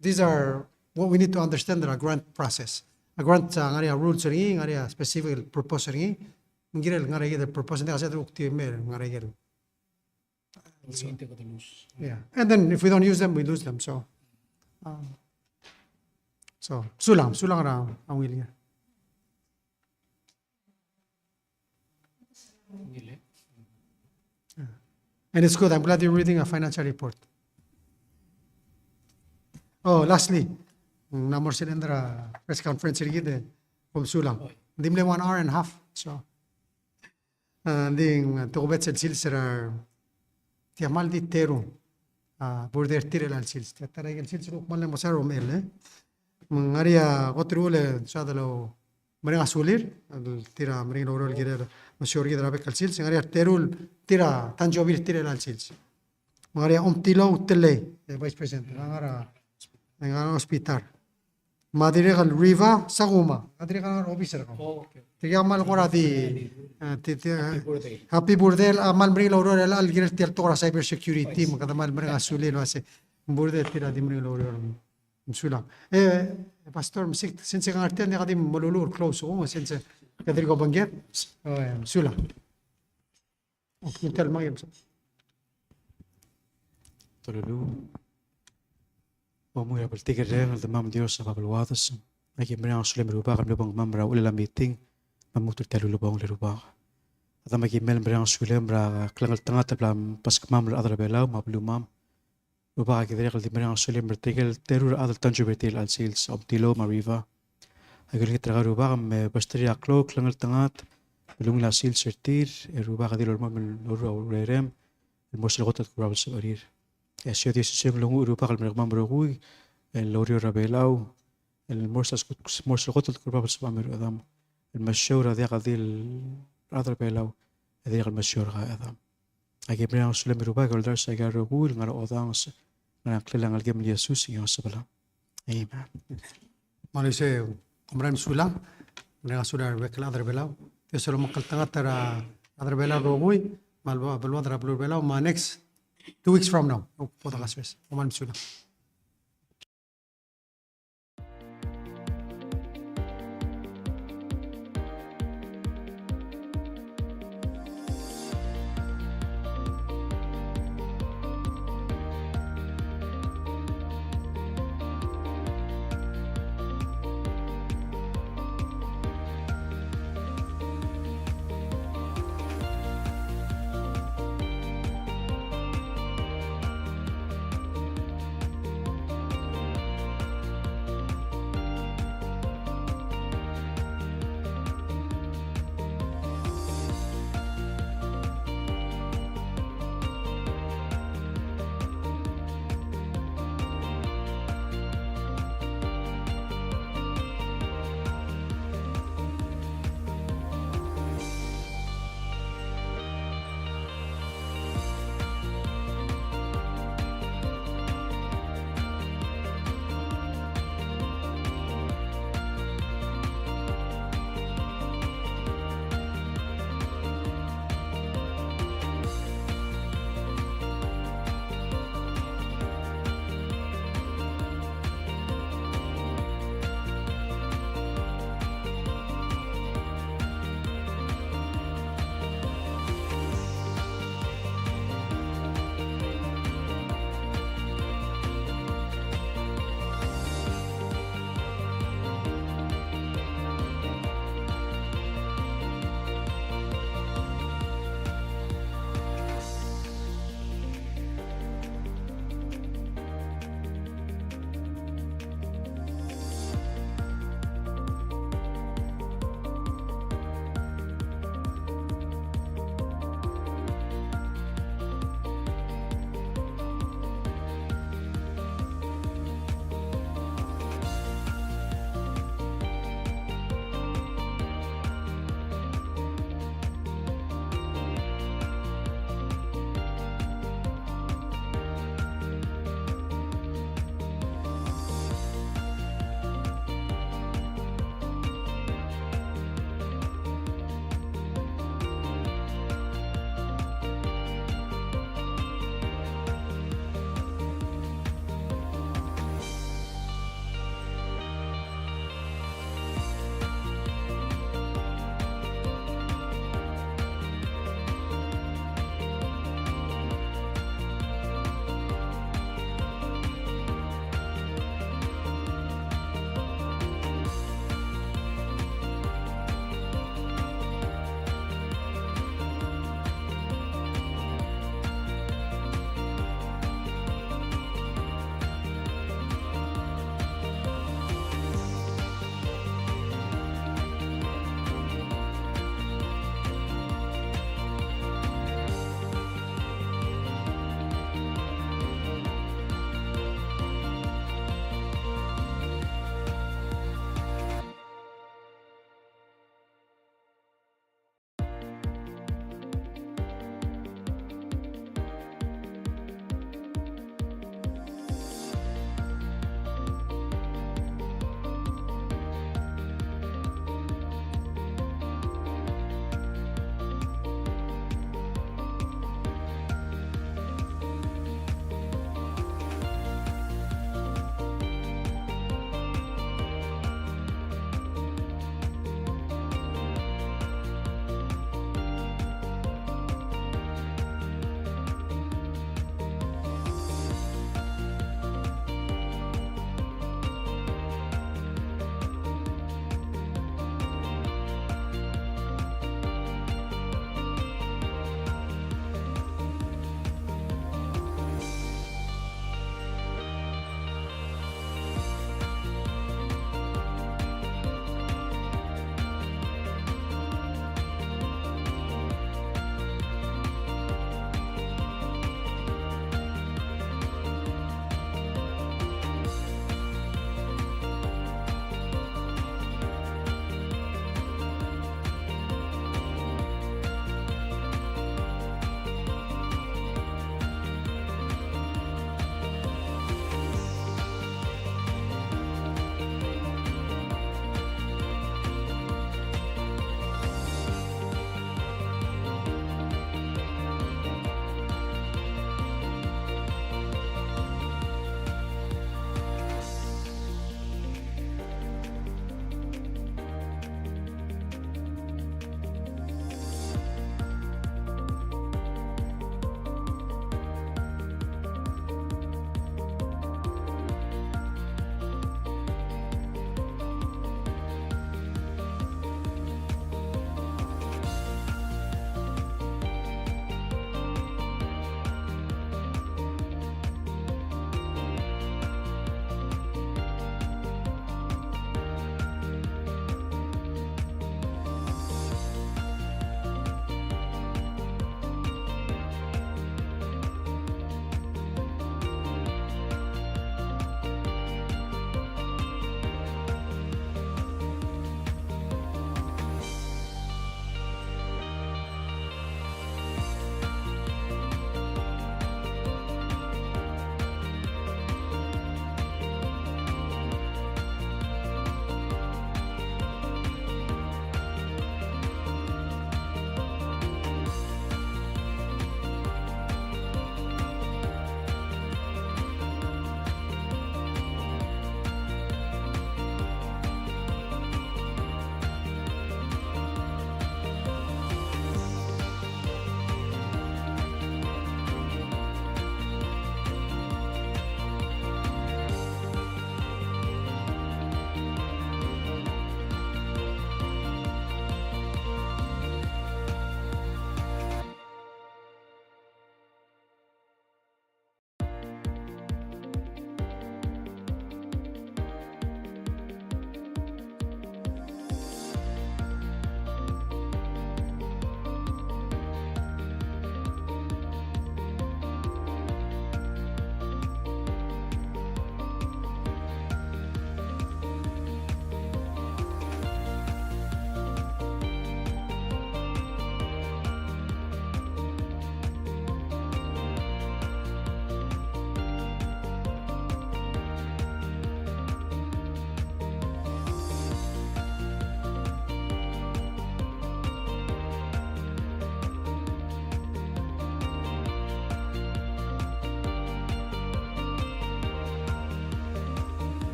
these are what we need to understand in a grant process. A grant area rules area specific proposal ngirel ngare proposal kasi ukti mer ngare yeah. And then if we don't use them, we lose them. So sulang ra ang willing. And it's good. I'm glad you're reading a financial report. Oh, lastly, number cylinder press conference from sulang. Dimle 1 hour and a half. So, ding to bet silsera tiamal di teru. border tire al sils tara el sils ro mal mo saro mel ngaria gotrule sadalo mereka sulir tira mereka orang kira masyur kira apa al sils ngaria terul tira tanjobir tire al sils ngaria tilo tele vice president ngara hospital madire kal riva saguma madire kal officer ko tiga mal kora di happy birthday amal mereka orang al kira tiar tora cybersecurity makata mal mereka sulir wase birthday tira di mereka orang Msula. Pastor, since ang artiyan niya kadim malulur close ko, since kadiri ko banggit, msula. Kintal mga yun. Tolulu. Mamuya paltikir rin al damam Dios sa pabalwadas. Naging merang sulim ruba kam lubang mamra ulila meeting mamutur talo lubang liruba. At ang maging merang sulim ra klangal tanga tablam pas mamra adra belaw mablumam. Ruba kidiri kal di merang sulim bertigil terur adal tanju bertil al sils tilo mariva. Agil kitraga ruba kam basteri aklo klangal tangat belung la sils sertir ruba kadil orma lura urerem المرسل غطت كبراب السبارير الشيء دي سيسيم لونgu Europa kal mereka mamrogui el lorio rabelau المرسل غطت كبراب السبامير أدم المشورة ذي قديل أدر بيلاو ذي المشورة أدم أجيب لنا سلم Europa kal dar saya rogui ngara odang ngara klelang algem Yesus yang sebelah Amen. Malaysia kemarin sulang mereka sudah bekal adar belau dia selalu makal tengah tera adar belau rogui malwa belwa adar belau ma next 2 weeks from now. Podcast. Oman sudah.